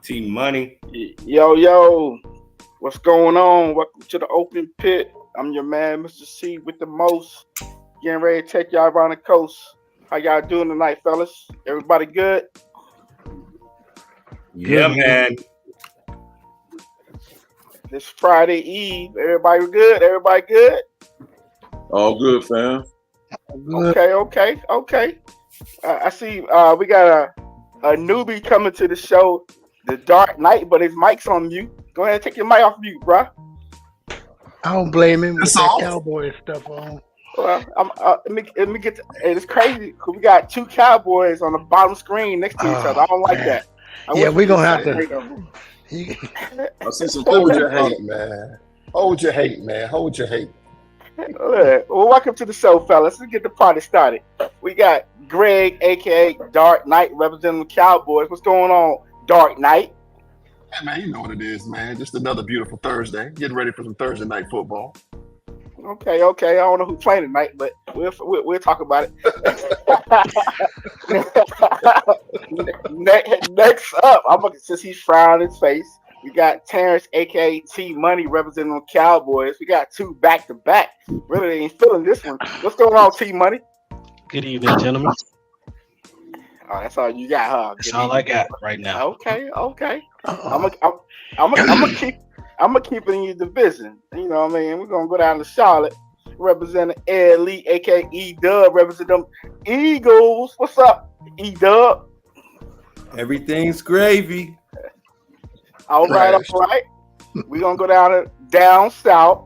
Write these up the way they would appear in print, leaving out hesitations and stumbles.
T Money. Yo, what's going on? Welcome to the open pit. I'm your man, Mr. C, with the most. Getting ready to take y'all around the coast. How y'all doing tonight, fellas? Everybody good? Yeah, man. This Friday Eve. Everybody good? Everybody good? All good, fam. Okay. I see we got a newbie coming to the show, The Dark Knight, but his mic's on mute. Go ahead and take your mic off mute, bruh. I don't blame him with That's that all. cowboy stuff on. Well, let me get. It's crazy 'cause we got two cowboys on the bottom screen next to each other. I don't like man. that. I Yeah, wish we're we could gonna have separate to. them. I see some Hold pictures your on hate, man. Hold your hate, man. Hold your hate. Well, welcome to the show, fellas. Let's get the party started. We got Greg, aka Dark Knight, representing the Cowboys. What's going on, Dark Knight? Hey, man, you know what it is, man. Just another beautiful Thursday. Getting ready for some Thursday night football. Okay. I don't know who's playing tonight, but we'll talk about it. Next up, since he's frowning his face, we got Terrence, aka T Money, representing the Cowboys. We got two back to back. Really ain't feeling this one. What's going on, T Money? Good evening, gentlemen. Oh, that's all you got, huh? That's all I got right now. Okay. Uh-oh. I'm gonna keep it in your division. You know what I mean? We're gonna go down to Charlotte, representing Ed Lee, aka E Dub, representing them Eagles. What's up, E Dub? Everything's gravy. All right. We're gonna go down south.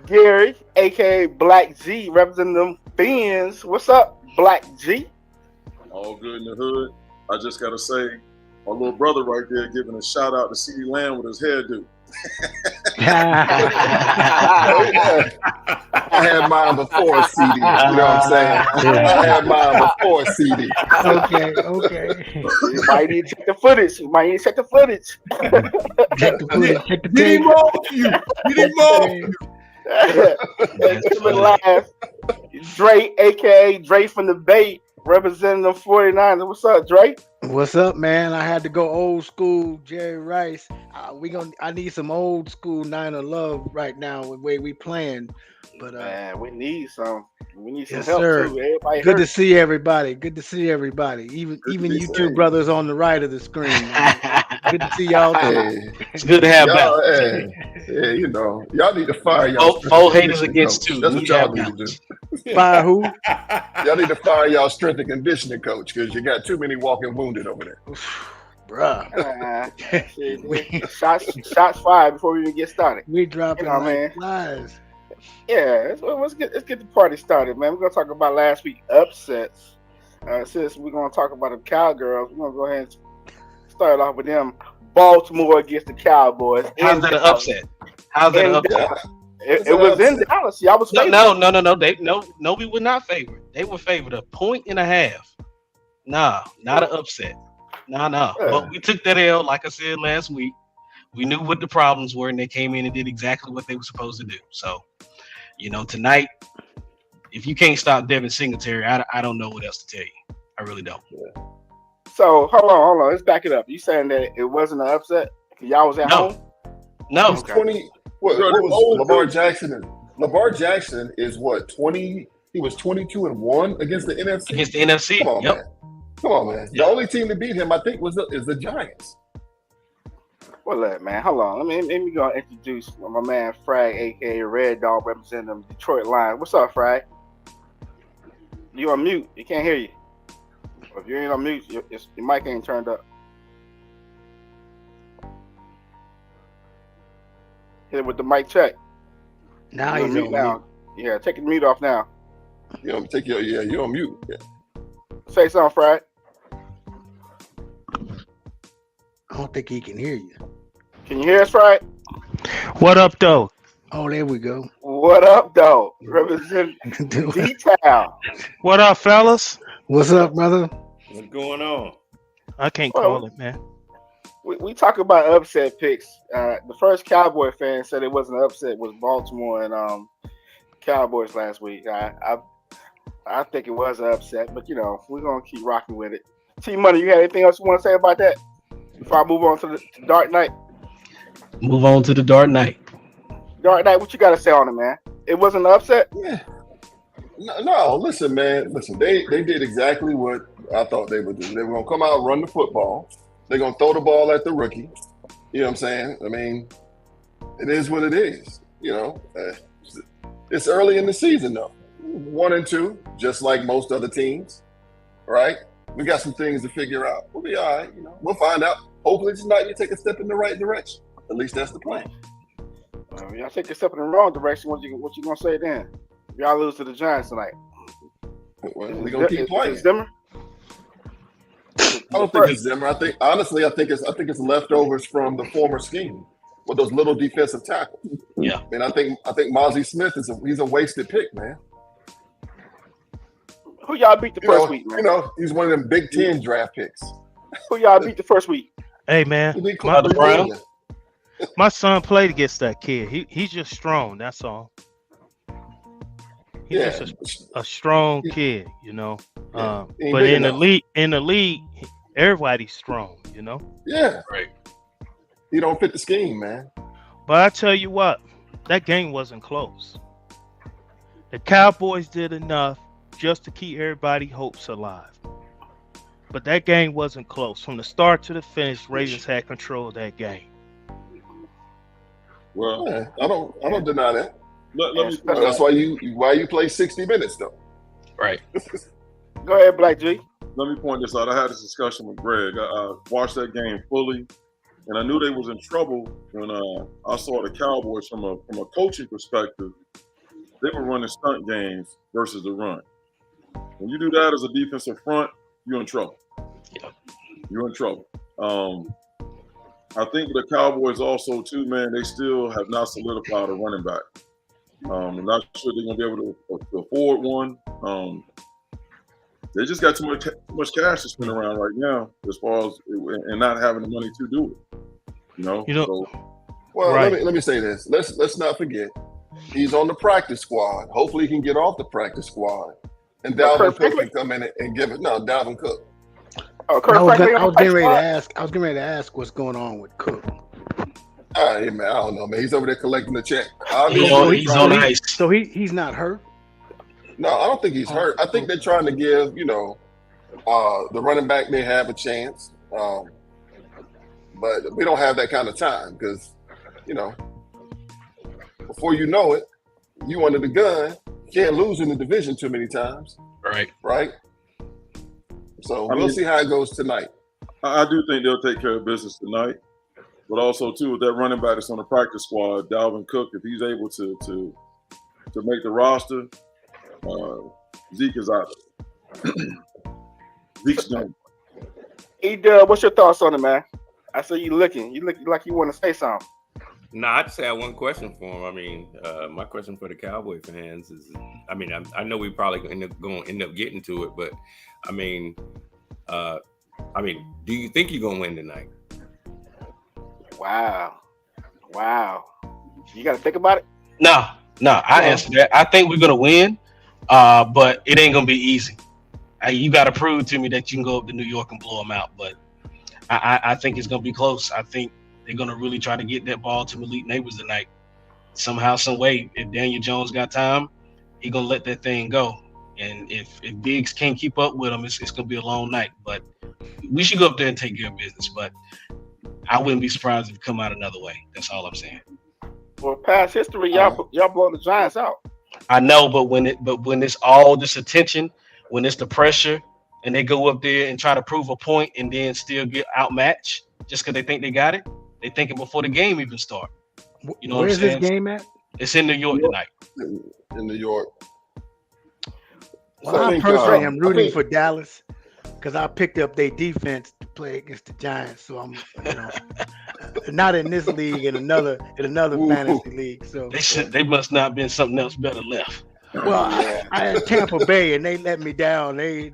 Gary, aka Black G, representing them Fins. What's up, Black G? all good in the hood. I just gotta say, my little brother right there giving a shout out to CD Lamb with his hairdo. I had mine before CD. You know what I'm saying? I had mine before CD. Okay. You might need to check the footage. Check the footage. Check the Get tape. him off you. Get him off you. And coming last, Dre, aka Dre from the Bay, representing the 49ers. What's up, Dre? What's up, man? I had to go old school Jerry Rice. I need some old school Niner love right now with the way we playing. But Man, we need some yes, help sir. too. Everybody Good to hurt. see everybody. Even Good to even be you two seen. brothers on the right of the screen. Man. Good to see y'all too. Hey, It's good to have y'all, balance. hey, you know, y'all need to fire y'all strength Four and haters conditioning against coach. two. That's We what y'all have need to do. balance. Fire who? Y'all need to fire y'all strength and conditioning coach because you got too many walking wounded over there. Bruh. Shit, we shots fired before we even get started. we You dropping know, like man. flies. Yeah, let's get the party started, man. We're gonna talk about last week upsets. Since we're gonna talk about the Cowgirls, we're gonna go ahead and start off with them. Baltimore against the Cowboys. How's that an upset? How's that an In upset? Dallas. It's It an was in upset. Dallas. Y'all was favored. No, we were not favored. They were favored 1.5 points. Nah, not an upset. Nah. Yeah. But we took that L, like I said last week. We knew what the problems were, and they came in and did exactly what they were supposed to do. So, tonight, if you can't stop Devin Singletary, I don't know what else to tell you. I really don't. So hold on. Let's back it up. You saying that it wasn't an upset? 'Cause y'all was at No. home? No, He's 20. What Bro, was them old Lamar dudes. Jackson? Lamar Jackson is what, 20? He was 22-1 against the NFC. against the NFC. Come on, Yep. man. Come on, man. The only team to beat him, I think, is the Giants. Well, look, man, hold on. Let me go introduce my man Frag, aka Red Dog, representing the Detroit Lions. What's up, Frag? You on mute? You can't hear you. If you ain't on mute, your mic ain't turned up. Hit it with the mic check. Now You he's mute on now. Yeah, take the mute off now. You know, you're on mute. Yeah. Say something, Frag. I don't think he can hear you. Can you hear us, Frag? What up, though? Oh, there we go. What up, though? Represent D-Town. What up, fellas? What's up, brother? What's going on? I can't Well, call it, man. we talk about upset picks. The first Cowboy fan said it wasn't an upset was Baltimore and Cowboys last week. I think it was an upset, but we're gonna keep rocking with it. T Money, you got anything else you want to say about that? Before I move on to the Dark Knight. Move on to the Dark Knight. Dark Knight, what you got to say on it, man? It wasn't an upset? Yeah. No, listen, man. Listen, they did exactly what I thought they would do. They were going to come out and run the football. They're going to throw the ball at the rookie. You know what I'm saying? I mean, it is what it is. You know, it's early in the season, though. 1-2, just like most other teams, right? We got some things to figure out. We'll be all right. You know, we'll find out. Hopefully tonight you take a step in the right direction. At least that's the plan. Y'all take a step in the wrong direction. What you gonna say then? Y'all lose to the Giants tonight. Well, we're gonna keep playing. Is Zimmer? I don't think it's Zimmer. I think it's leftovers from the former scheme with those little defensive tackles. Yeah. And I think Mozzie Smith he's a wasted pick, man. Who y'all beat the first week, man? You know, he's one of them Big Ten draft picks. Who y'all beat the first week? Hey, man. The Browns? My son played against that kid. He's just strong. That's all. He's just a strong kid, you know. But in the league, everybody's strong, you know. Yeah. Right. He don't fit the scheme, man. But I tell you what, that game wasn't close. The Cowboys did enough just to keep everybody's hopes alive. But that game wasn't close. From the start to the finish, Ravens had control of that game. Well, Yeah, I don't deny that. let me That's why you play 60 minutes though. Right. Go ahead, Black G. let me point this out. I had this discussion with Greg. I watched that game fully, and I knew they was in trouble when I saw the Cowboys from a coaching perspective. They were running stunt games versus the run. When you do that as a defensive front, you're in trouble. Yeah. You're in trouble. I think the Cowboys also too, man. They still have not solidified a running back. I'm not sure they're gonna be able to afford one. They just got too much cash to spend around right now, as far as and not having the money to do it. You know. Well, Right. let me say this. Let's not forget, he's on the practice squad. Hopefully, he can get off the practice squad, and Dalvin Cook can come in and give it. No, Dalvin Cook. Oh, Kurt I was Franklin getting ready to squad? ask. I was getting ready to ask what's going on with Cook. Hey, man, I don't know, man. He's over there collecting the check. He's on ice. So he's not hurt. No, I don't think he's hurt. I think they're trying to give, the running back may have a chance. But we don't have that kind of time because, before you know it, you under the gun. Can't lose in the division too many times. Right. So we'll see how it goes tonight. I do think they'll take care of business tonight. But also too, with that running back that's on the practice squad, Dalvin Cook, if he's able to make the roster, Zeke is out. Zeke's done. E-Dub, what's your thoughts on it, man? I see you looking. You look like you want to say something. No, I just had one question for him. I mean, my question for the Cowboy fans is, I know we probably going to end up getting to it, but do you think you're gonna win tonight? Wow. You got to think about it. No, I answered that. I think we're gonna win, but it ain't gonna be easy. You got to prove to me that you can go up to New York and blow them out. But I think it's gonna be close. I think they're gonna really try to get that ball to Malik Neighbors tonight. Somehow, some way. If Daniel Jones got time, he gonna let that thing go. And if Diggs can't keep up with him, it's gonna be a long night. But we should go up there and take care of business. But I wouldn't be surprised if it come out another way. That's all I'm saying. Well, past history, y'all blow the Giants out. I know, but when it's all this attention, when it's the pressure, and they go up there and try to prove a point and then still get outmatched just because they think they got it, they thinking before the game even start. You know Where's what I'm saying? this game at? It's in New York tonight. In New York. Well, I personally am rooting for Dallas because I picked up their defense to play against the Giants. So I'm, not in this league, in another fantasy league. So They must not have been something else better left. well, I had Tampa Bay and they let me down. They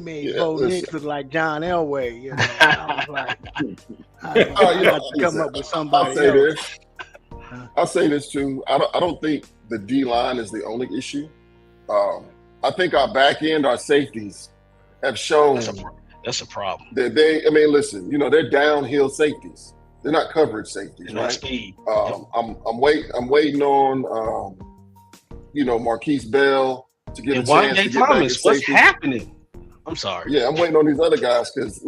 made Bo Nix look like John Elway. I was like, I have to come up with somebody else. I'll say this too. I don't think the D line is the only issue. I think our back end, our safeties, have shown That's a problem. I mean, listen, they're downhill safeties. They're not coverage safeties, And right? speed. I'm waiting on Marquise Bell to get And a chance to get back at Thomas, what's safety. happening? I'm sorry. Yeah, I'm waiting on these other guys because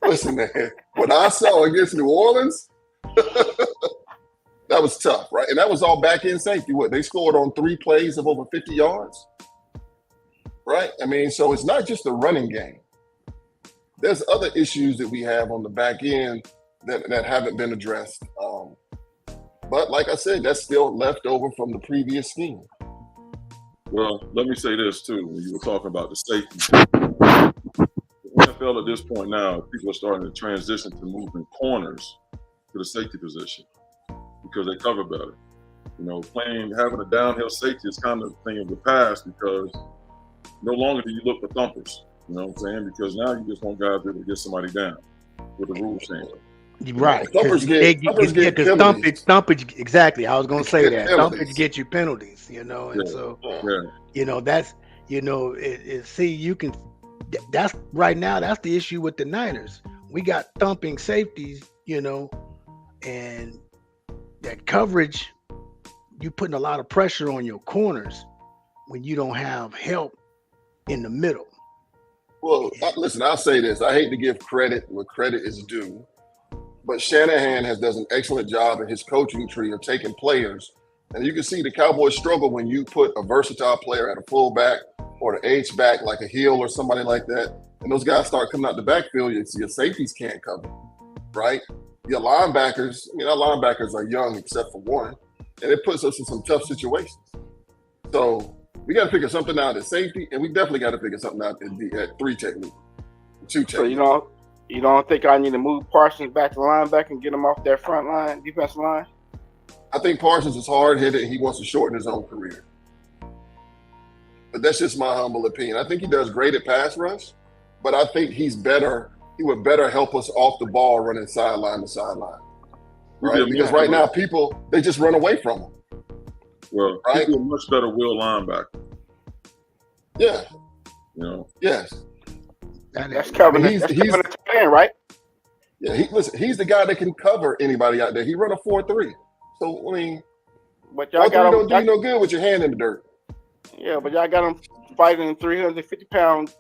listen, man. What I saw against New Orleans, that was tough, right? And that was all back end safety. What, they scored on 3 plays of over 50 yards, right? I mean, so it's not just a running game. There's other issues that we have on the back end that haven't been addressed. But like I said, that's still left over from the previous scheme. Well, let me say this too. When you were talking about the safety, the NFL at this point now, people are starting to transition to moving corners to the safety position because they cover better. Having a downhill safety is kind of a thing of the past because no longer do you look for thumpers. You know what I'm saying? Because now you just want guys to get somebody down with the rules change. Right. Thumpers get Thumpage, exactly. I was going to say that. Penalties. Thumpage get you penalties, and so, that's right now, that's the issue with the Niners. We got thumping safeties, and that coverage, you putting a lot of pressure on your corners when you don't have help in the middle. Well, listen, I'll say this. I hate to give credit where credit is due, but Shanahan does an excellent job in his coaching tree of taking players. And you can see the Cowboys struggle when you put a versatile player at a fullback or the H-back like a Hill or somebody like that. And those guys start coming out the backfield, your safeties can't cover, right? Your linebackers, our linebackers are young except for one, and it puts us in some tough situations. So we got to figure something out at safety, and we definitely got to figure something out at 3 technique, 2 technique. So you don't think I need to move Parsons back to linebacker and get him off that front line, defensive line? I think Parsons is hard-headed and he wants to shorten his own career. But that's just my humble opinion. I think he does great at pass rush, but I think he would better help us off the ball running sideline to sideline. Right? Because right now they just run away from him. Well, right? He's a much better will linebacker. Yeah. Yes. That's covering the tight end, right? Yeah, he's the guy that can cover anybody out there. He run a 4-3. So, I mean, but y'all got him, don't do you no good with your hand in the dirt. Yeah, but y'all got him fighting 350-pound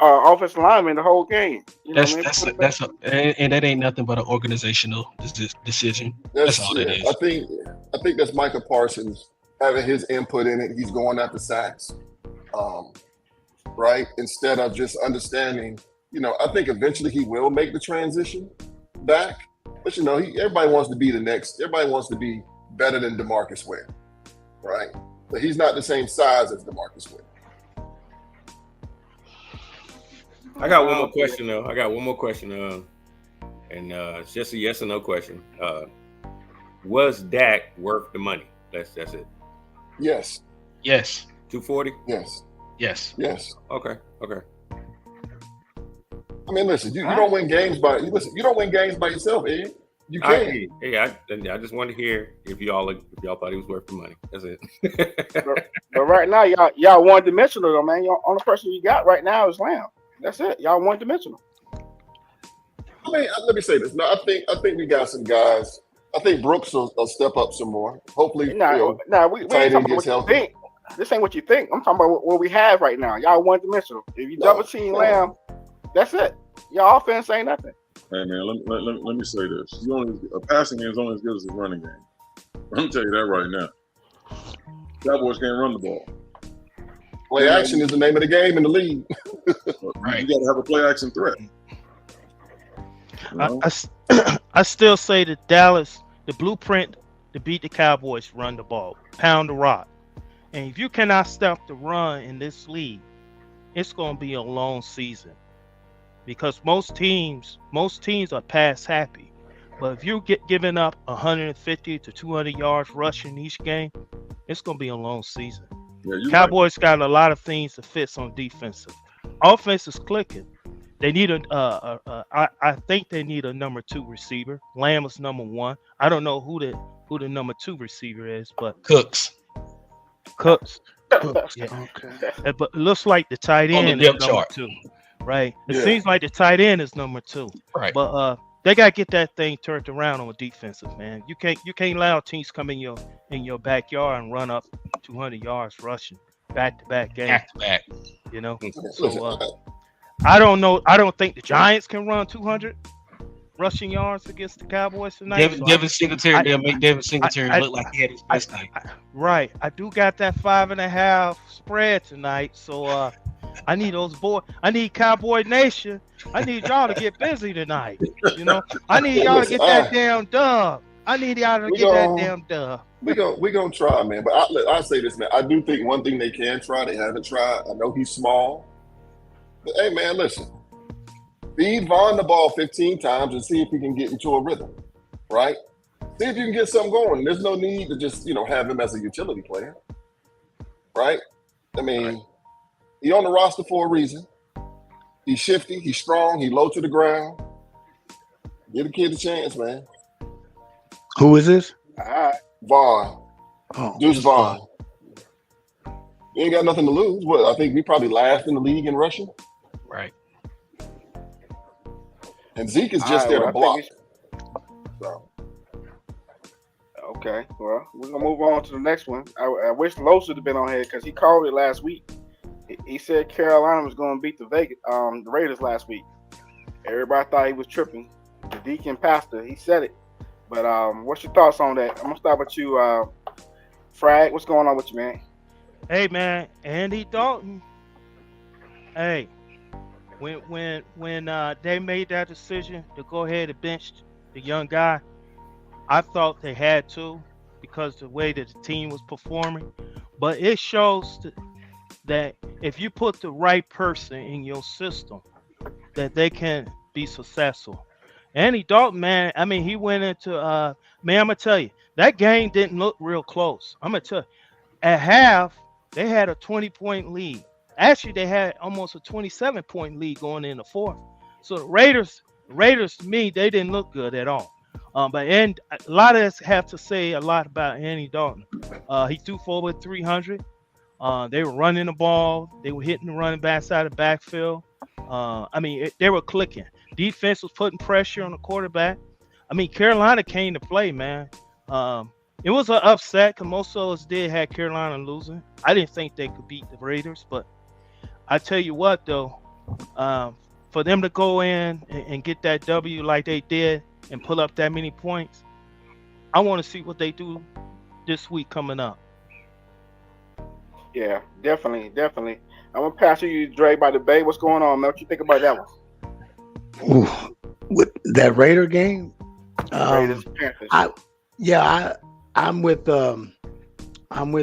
offensive lineman the whole game. And that ain't nothing but an organizational decision. That's all it is. I think that's Micah Parsons having his input in it. He's going after sacks, right? Instead of just understanding. I think eventually he will make the transition back. But everybody wants to be the next. Everybody wants to be better than DeMarcus Ware, right? But he's not the same size as DeMarcus Ware. I got one more question though. And it's just a yes or no question. Was Dak worth the money? That's it. Yes. 240? Yes. Okay. I mean, listen, you don't win games by yourself, Ed. You can't. I just wanted to hear if y'all thought he was worth the money. That's it. but right now, y'all one dimensional though, man. Y'all only person you got right now is Lamb. That's it. Y'all one dimensional. I mean, let me say this. No, I think we got some guys. I think Brooks will step up some more. Hopefully, we ain't talking about what you think. This ain't what you think. I'm talking about what we have right now. Y'all one dimensional. If you double team Lamb, that's it. Y'all offense ain't nothing. Hey man, let me say this: a passing game is only as good as a running game. I'm gonna tell you that right now. Cowboys can't run the ball. Play action is the name of the game in the league. Right. You got to have a play action threat. I still say that Dallas, the blueprint to beat the Cowboys, run the ball, pound the rock. And if you cannot stop the run in this league, it's going to be a long season. Because most teams are pass happy. But if you get giving up 150 to 200 yards rushing each game, it's going to be a long season. Yeah, Cowboys got a lot of things to fix on defensive. Offense is clicking. They need I think they need a number 2 receiver. Lamb is number 1. I don't know who the number 2 receiver is, but Cooks. Yeah. Okay. But it looks like the tight end on the is depth number chart. 2. right? It Yeah. seems like the tight end is number 2, Right. but they gotta get that thing turned around on defensive, man. You can't allow teams come in your backyard and run up 200 yards rushing back-to-back games, Back to back. you know. Listen, So I don't know. I don't think the Giants can run 200 rushing yards against the Cowboys tonight. Devin Singletary, they'll make Devin Singletary I- look like he had his best night. Right. I do got that 5.5 spread tonight. So I need those boys. I need Cowboy Nation. I need y'all to get busy tonight. You know, I need y'all to get that damn dub. I need y'all to get that damn dub. we gonna try, man. But I'll say this, man. I do think one thing they can try, they haven't tried. I know he's small, but hey, man, listen. Feed Vaughn the ball 15 times and see if he can get into a rhythm, right? See if you can get something going. There's no need to just, have him as a utility player, right? I mean, he's on the roster for a reason. He's shifty. He's strong. He's low to the ground. Give the kid a chance, man. Who is this? All right. Vaughn. Oh, Deuce Vaughn. You ain't got nothing to lose. What? I think we probably last in the league in rushing. Right. And Zeke is just there to block. So. Okay, well, we're gonna move on to the next one. I wish Lowe should have been on here because he called it last week. He said Carolina was gonna beat the Raiders last week. Everybody thought he was tripping. The Deacon Pastor, he said it. But what's your thoughts on that? I'm gonna start with you, Frag. What's going on with you, man? Hey man, Andy Dalton. Hey, when they made that decision to go ahead and bench the young guy, I thought they had to because the way that the team was performing. But it shows that if you put the right person in your system, that they can be successful. Andy Dalton, man, I mean, he went into man, I'm gonna tell you, that game didn't look real close. I'm gonna tell you, at half, they had a 20-point lead. Actually, they had almost a 27-point lead going in the fourth. So the Raiders to me, they didn't look good at all. But a lot of us have to say a lot about Andy Dalton. He threw for over 300. They were running the ball. They were hitting the running backs out of the backfield. They were clicking. Defense was putting pressure on the quarterback. I mean, Carolina came to play, man. It was an upset because most of us did have Carolina losing. I didn't think they could beat the Raiders, but I tell you what, though, for them to go in and get that W like they did and pull up that many points, I want to see what they do this week coming up. Yeah, definitely. I'm gonna pass you, Dre, by the Bay. What's going on, man? What you think about that one? Ooh, with that Raider game, Raiders, Panthers. I'm with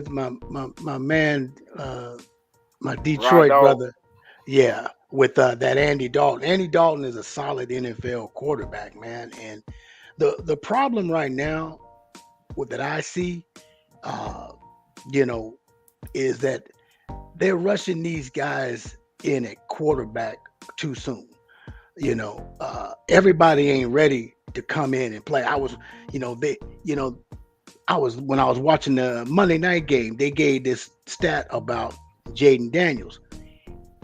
my man, my Detroit brother. Yeah, with that Andy Dalton. Andy Dalton is a solid NFL quarterback, man. And the problem right now that I see, is that they're rushing these guys in at quarterback too soon. Everybody ain't ready to come in and play. When I was watching the Monday night game, they gave this stat about Jaden Daniels.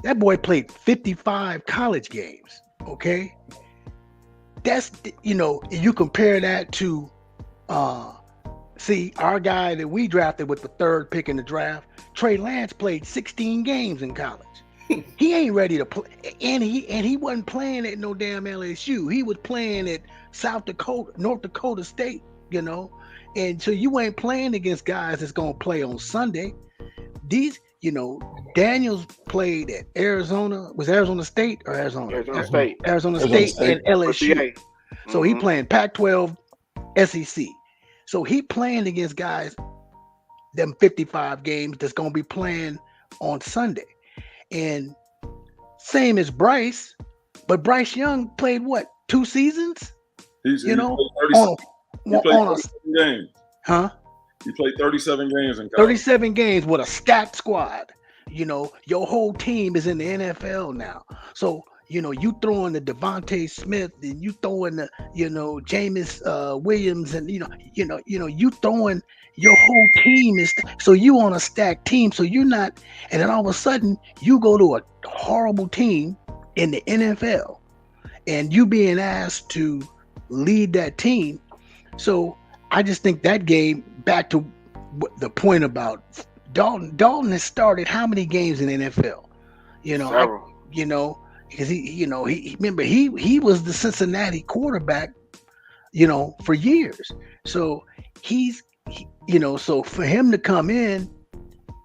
That boy played 55 college games. Okay. That's, you compare that to, our guy that we drafted with the third pick in the draft, Trey Lance, played 16 games in college. He ain't ready to play, and he wasn't playing at no damn LSU. He was playing at North Dakota State, and so you ain't playing against guys that's gonna play on Sunday. These, Daniels played at Arizona. Was Arizona State or Arizona? Arizona State and LSU. So he playing Pac-12, SEC. So he playing against guys, them 55 games that's gonna be playing on Sunday. And same as Bryce, but Bryce Young played what, 2 seasons? He played 37 games. Huh? He played 37 games in college. 37 games with a stacked squad. Your whole team is in the NFL now. So, you throwing the Devontae Smith and you throwing the, Jameis Williams and, you throwing your whole team so you on a stacked team. So you're not, and then all of a sudden you go to a horrible team in the NFL, and you being asked to lead that team. So I just think that game, back to the point about Dalton. Dalton has started how many games in the NFL? Because he remember he was the Cincinnati quarterback, for years. So so for him to come in,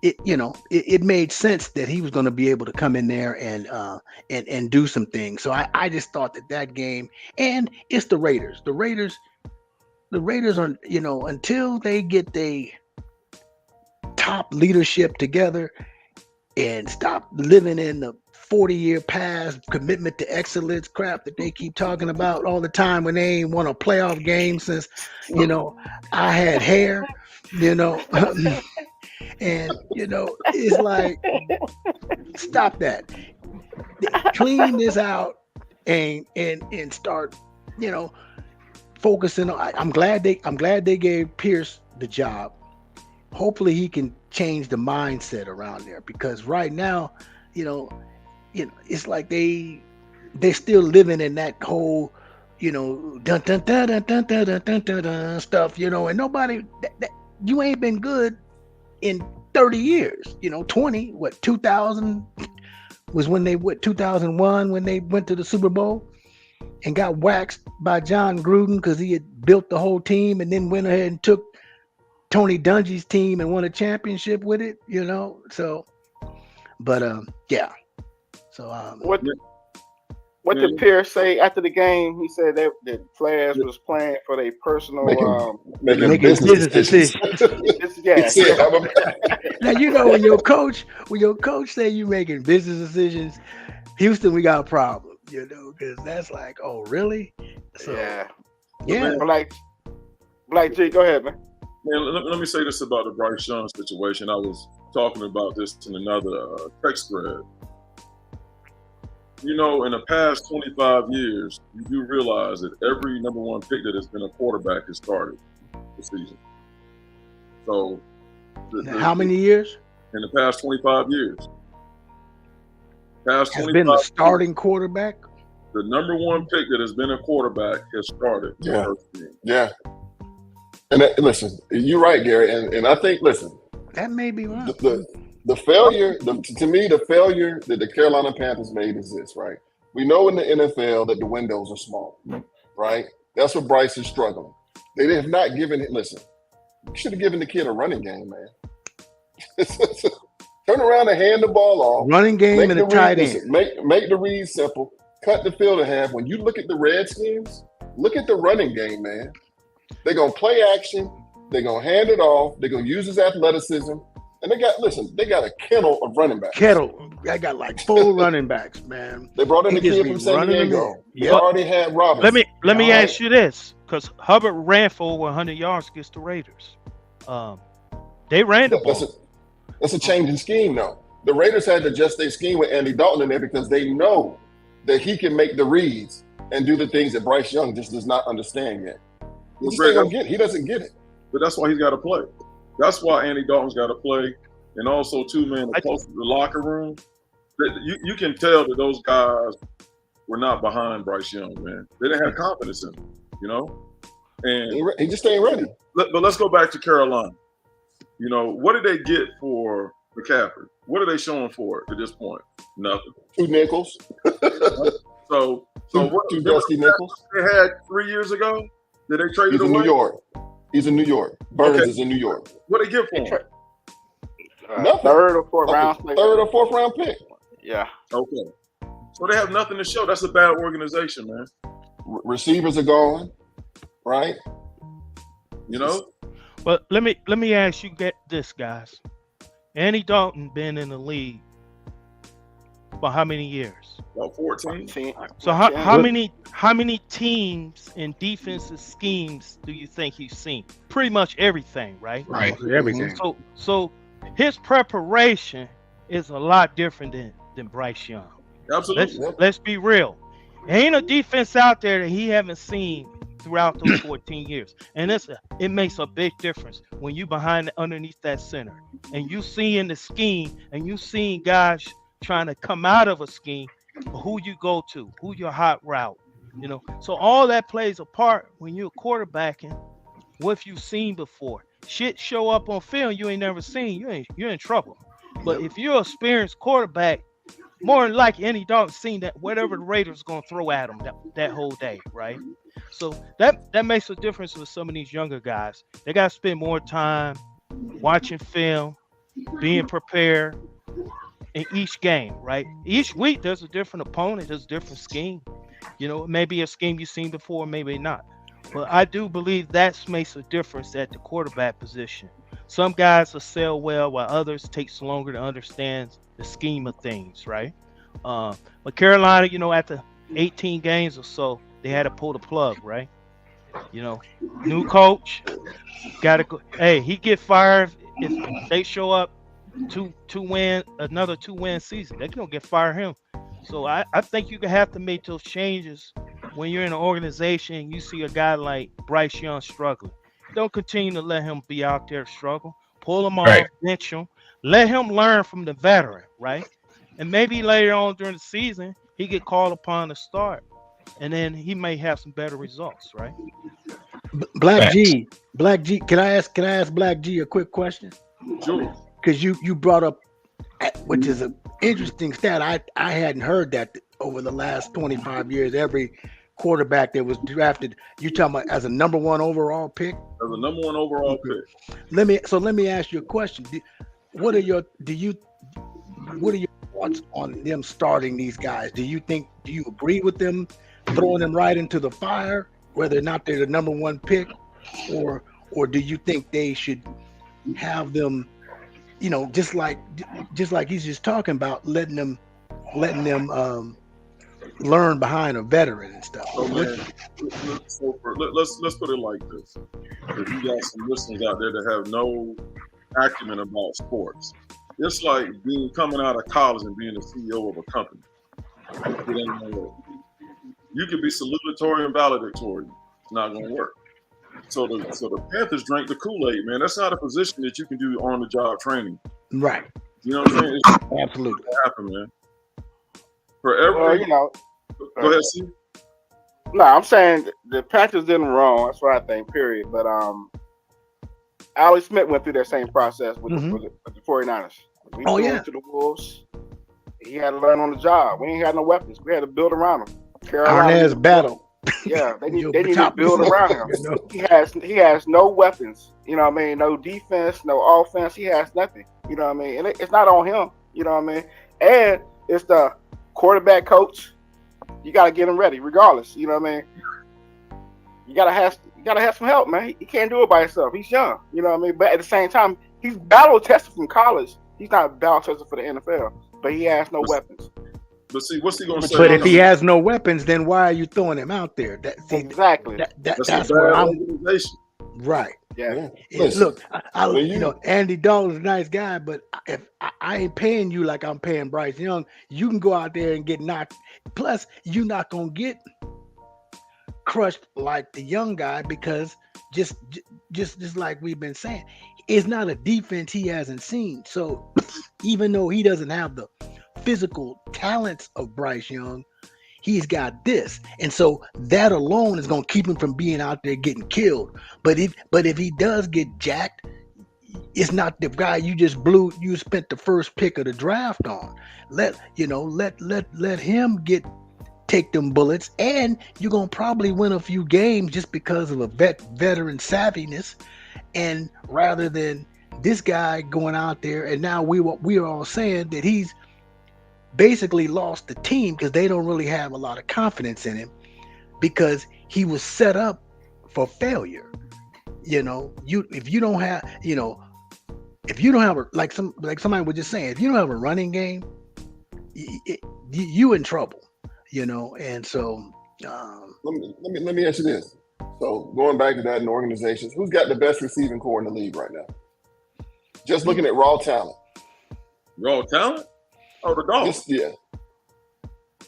it made sense that he was going to be able to come in there and do some things. So I just thought that game, and it's the Raiders. The Raiders are, until they get their top leadership together and stop living in the 40-year past commitment to excellence crap that they keep talking about all the time when they ain't won a playoff game since, I had hair, and it's like, stop that, clean this out and start, focusing on. I'm glad they gave Pierce the job. Hopefully he can change the mindset around there, because right now, it's like they're still living in that whole, dun dun dun dun dun dun dun dun dun dun stuff, and nobody, you ain't been good in 30 years, 2000 was when 2001 when they went to the Super Bowl and got waxed by John Gruden because he had built the whole team and then went ahead and took Tony Dungy's team and won a championship with it, so, but yeah. So what did Pierce say after the game? He said that players was playing for their personal making business decisions. Yeah. Now when your coach say you making business decisions, Houston, we got a problem, because that's like, oh really? So yeah. Black G, go ahead, man. Man, let me say this about the Bryce Young situation. I was talking about this in another text thread. In the past 25 years, you do realize that every number one pick that has been a quarterback has started the season. So, how many years? In the past 25 years. Has been the starting quarterback? The number one pick that has been a quarterback has started the first game. Yeah. And listen, you're right, Gary. And I think, that may be right. The failure, to me, the failure that the Carolina Panthers made is this, right? We know in the NFL that the windows are small, right? That's what Bryce is struggling. They have not given it. Listen, you should have given the kid a running game, man. Turn around and hand the ball off. Running game and a tight end. Make the read simple. Cut the field in half. When you look at the Redskins, look at the running game, man. They're going to play action. They're going to hand it off. They're going to use his athleticism. And they got a kennel of running backs. I got like 4 running backs, man. They brought in the kid from San Diego. They already had Robinson. Let me ask you this, because Hubbard ran for over 100 yards against the Raiders. They ran the ball. That's a change in scheme, though. The Raiders had to adjust their scheme with Andy Dalton in there because they know that he can make the reads and do the things that Bryce Young just does not understand yet. He doesn't get it. But that's why he's got to play. That's why Andy Dalton's got to play. And also, too, man, close to the locker room, you can tell that those guys were not behind Bryce Young, man. They didn't have confidence in him, And he just ain't ready. But let's go back to Carolina. What did they get for McCaffrey? What are they showing for it at this point? Nothing. 2 nickels. So what 2 dusty nickels they had 3 years ago? Did they trade it away? New York. He's in New York. Burns is in New York. What did they get for him? Nothing. Third or fourth round pick. Yeah. Okay. So they have nothing to show. That's a bad organization, man. Receivers are gone, right? But let me ask you this, guys. Andy Dalton been in the league for how many years? About 14. So how many teams and defensive schemes do you think he's seen? Pretty much everything, right? Right. Everything. So his preparation is a lot different than Bryce Young. Absolutely. Let's be real. Ain't a defense out there that he haven't seen throughout those 14 years. And it makes a big difference when you underneath that center and you seeing the scheme and you seeing guys trying to come out of a scheme who you go to, who your hot route. So all that plays a part when you're quarterbacking. What you've seen before, shit show up on film you ain't never seen. You're in trouble. But if you're an experienced quarterback, more than likely any dog seen that whatever the Raiders gonna throw at them that whole day, right? So that makes a difference with some of these younger guys. They gotta spend more time watching film, being prepared in each game, right? Each week there's a different opponent, there's a different scheme. It may be a scheme you've seen before, maybe not. But I do believe that makes a difference at the quarterback position. Some guys will sell well while others takes longer to understand the scheme of things, right? But Carolina, after 18 games or so, they had to pull the plug, right? New coach, gotta go. Hey, he get fired if they show up another 2-win season. They gonna get fire him. So I think you have to make those changes when you're in an organization and you see a guy like Bryce Young struggling. Don't continue to let him be out there struggle. Pull him off, bench him. Let him learn from the veteran, right? And maybe later on during the season, he get called upon to start. And then he may have some better results, right? Black G, can I ask Black G a quick question? Sure. Because you brought up, which is an interesting stat. I hadn't heard that over the last 25 years. Every quarterback that was drafted, you talking about as a number 1 overall pick? As a number 1 overall pick. Let me ask you a question. What are your thoughts on them starting these guys? Do you agree with them throwing them right into the fire, whether or not they're the number 1 pick, or do you think they should have them, just like he's just talking about, letting them learn behind a veteran and stuff? So, man, let's put it like this. If you got some listeners out there that have no acumen about sports, it's like coming out of college and being the CEO of a company. It ain't gonna work. You can be salutatory and valedictory. It's not going to work. So the Panthers drank the Kool-Aid, man. That's not a position that you can do on-the-job training. Right. You know what I'm saying? It's absolutely happen, man. For every, go ahead, see. No, I'm saying the Panthers did them wrong. That's what I think. Period. But Alex Smith went through that same process with the 49ers. We threw him to the Wolves. He had to learn on the job. We ain't had no weapons. We had to build around him. Carolina's battle. Yeah, they need to build around him. He has no weapons. You know what I mean? No defense, no offense. He has nothing. You know what I mean? And it's not on him. You know what I mean? And it's the quarterback coach. You got to get him ready, regardless. You know what I mean? You gotta have some help, man. He can't do it by himself. He's young. You know what I mean? But at the same time, he's battle tested from college. He's not battle tested for the NFL, but he has no weapons. But see, what's he gonna say? But if he has no weapons, then why are you throwing him out there? Exactly. That's where I'm. Right. Yeah. Look, Andy Dalton's a nice guy, but if I ain't paying you like I'm paying Bryce Young, you can go out there and get knocked. Plus, you're not gonna get crushed like the young guy, because just like we've been saying, it's not a defense he hasn't seen. So even though he doesn't have the physical talents of Bryce Young, he's got this, and so that alone is going to keep him from being out there getting killed. But if he does get jacked, it's not the guy you spent the first pick of the draft on. Let him take them bullets, and you're going to probably win a few games just because of a veteran savviness, and rather than this guy going out there and now we are all saying that he's basically lost the team because they don't really have a lot of confidence in him because he was set up for failure. If you don't have like somebody was just saying, if you don't have a running game, you in trouble. And so let me ask you this. So going back to that in organizations, who's got the best receiving core in the league right now? Just looking at raw talent. Raw talent? Oh, the Dolphins. Yeah.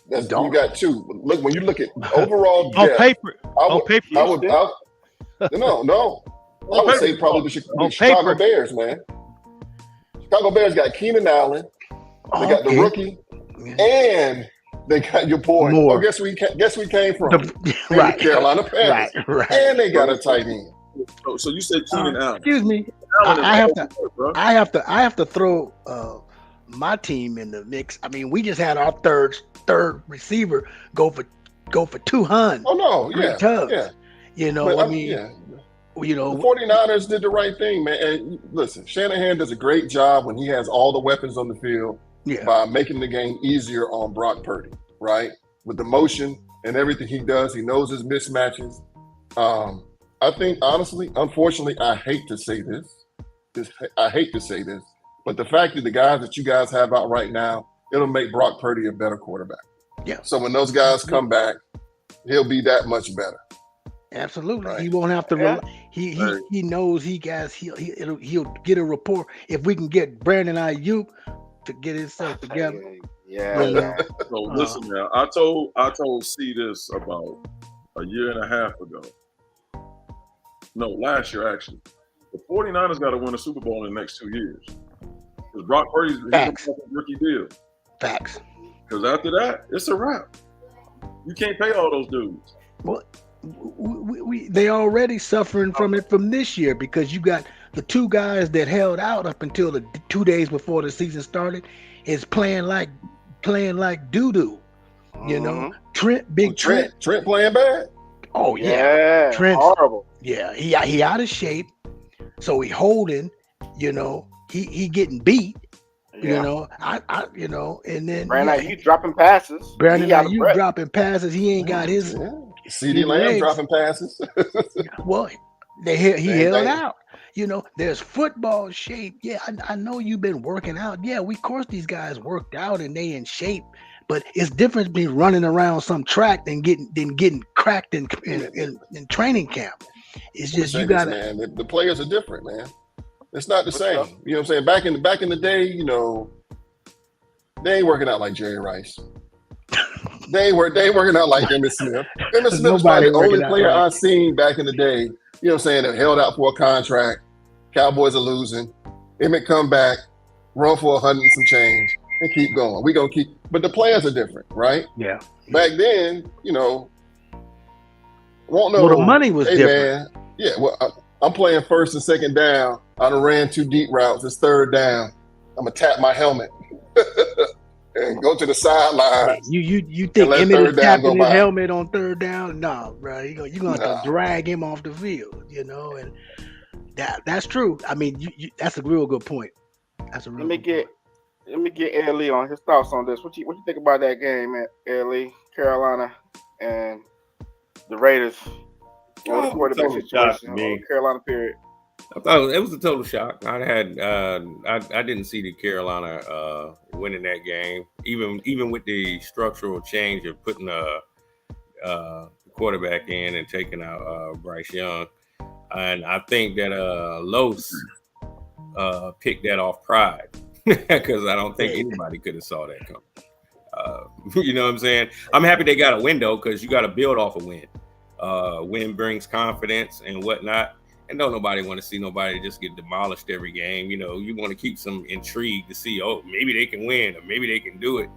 You got two. Look, when you look at overall depth, on paper. I would say probably the Chicago Bears, man. Chicago Bears got Keenan Allen. They got the rookie. And They got your boy. More. Oh, guess we came from Right. Carolina Panthers, Right. and they got a tight end. So you said Keenan Allen. Excuse me. Allen is I have all to. good, bro. I have to throw my team in the mix. I mean, we just had our third receiver go for 200. Oh no, three yeah, tugs. yeah. You know, But I mean, you know, the 49ers did the right thing, man. And listen, Shanahan does a great job when he has all the weapons on the field by making the game easier on Brock Purdy, right? With the motion and everything he does, he knows his mismatches. I think, honestly, unfortunately, I hate to say this, but the fact that the guys that you guys have out right now, it'll make Brock Purdy a better quarterback. Yeah. So when those guys come back, he'll be that much better. Absolutely. Right. He won't have to. He knows he'll get a rapport if we can get Brandon Ayuk to get himself together. Yeah. So listen, man. I told C this about a year and a half ago. No, last year actually. The 49ers got to win a Super Bowl in the next 2 years. Because Brock Purdy's a rookie deal. Facts. Because after that, it's a wrap. You can't pay all those dudes. Well, they already suffering from it from this year because you got the two guys that held out up until the 2 days before the season started is playing like doo-doo. You know, Trent playing bad. Oh yeah, Trent's horrible. Yeah, he out of shape, so he holding. You know, he getting beat. You know, I and then Brandon, you dropping passes. Brandon, you dropping passes. He ain't got his. CeeDee Lamb dropping passes. Well, he held out. You know, there's football shape. Yeah, I know you've been working out. Yeah, of course these guys worked out and they in shape. But it's different between running around some track than getting cracked in training camp. It's just you got to. The players are different, man. It's not the same. You know what I'm saying? Back in the day, you know, they ain't working out like Jerry Rice. They ain't working out like Emmitt Smith. Emmitt Smith's probably the only player I've seen back in the day, you know what I'm saying, that held out for a contract. Cowboys are losing. Emmitt come back, run for 100 and some change, and keep going. We gonna keep, but the players are different, right? Yeah. Back then, you know, the money was different. Man, yeah, well, I'm playing first and second down. I done ran 2 deep routes. It's third down. I'm gonna tap my helmet and go to the sideline. You think Emmitt is tapping his helmet on third down? No, bro. You're gonna have to drag him off the field, you know, and that's true. I mean, that's a real good point. That's a real Let me get Ed Lee on his thoughts on this. What you think about that game, Ed Lee, Carolina and the Raiders? The quarterback situation, Carolina period. I thought it was a total shock. I didn't see the Carolina winning that game, even with the structural change of putting a quarterback in and taking out Bryce Young, and I think that Los picked that off pride because I don't think anybody could have saw that coming. You know what I'm saying? I'm happy they got a win though, because you got to build off a win. Win brings confidence and whatnot. And don't nobody want to see nobody just get demolished every game. You know, you want to keep some intrigue to see, maybe they can win or maybe they can do it.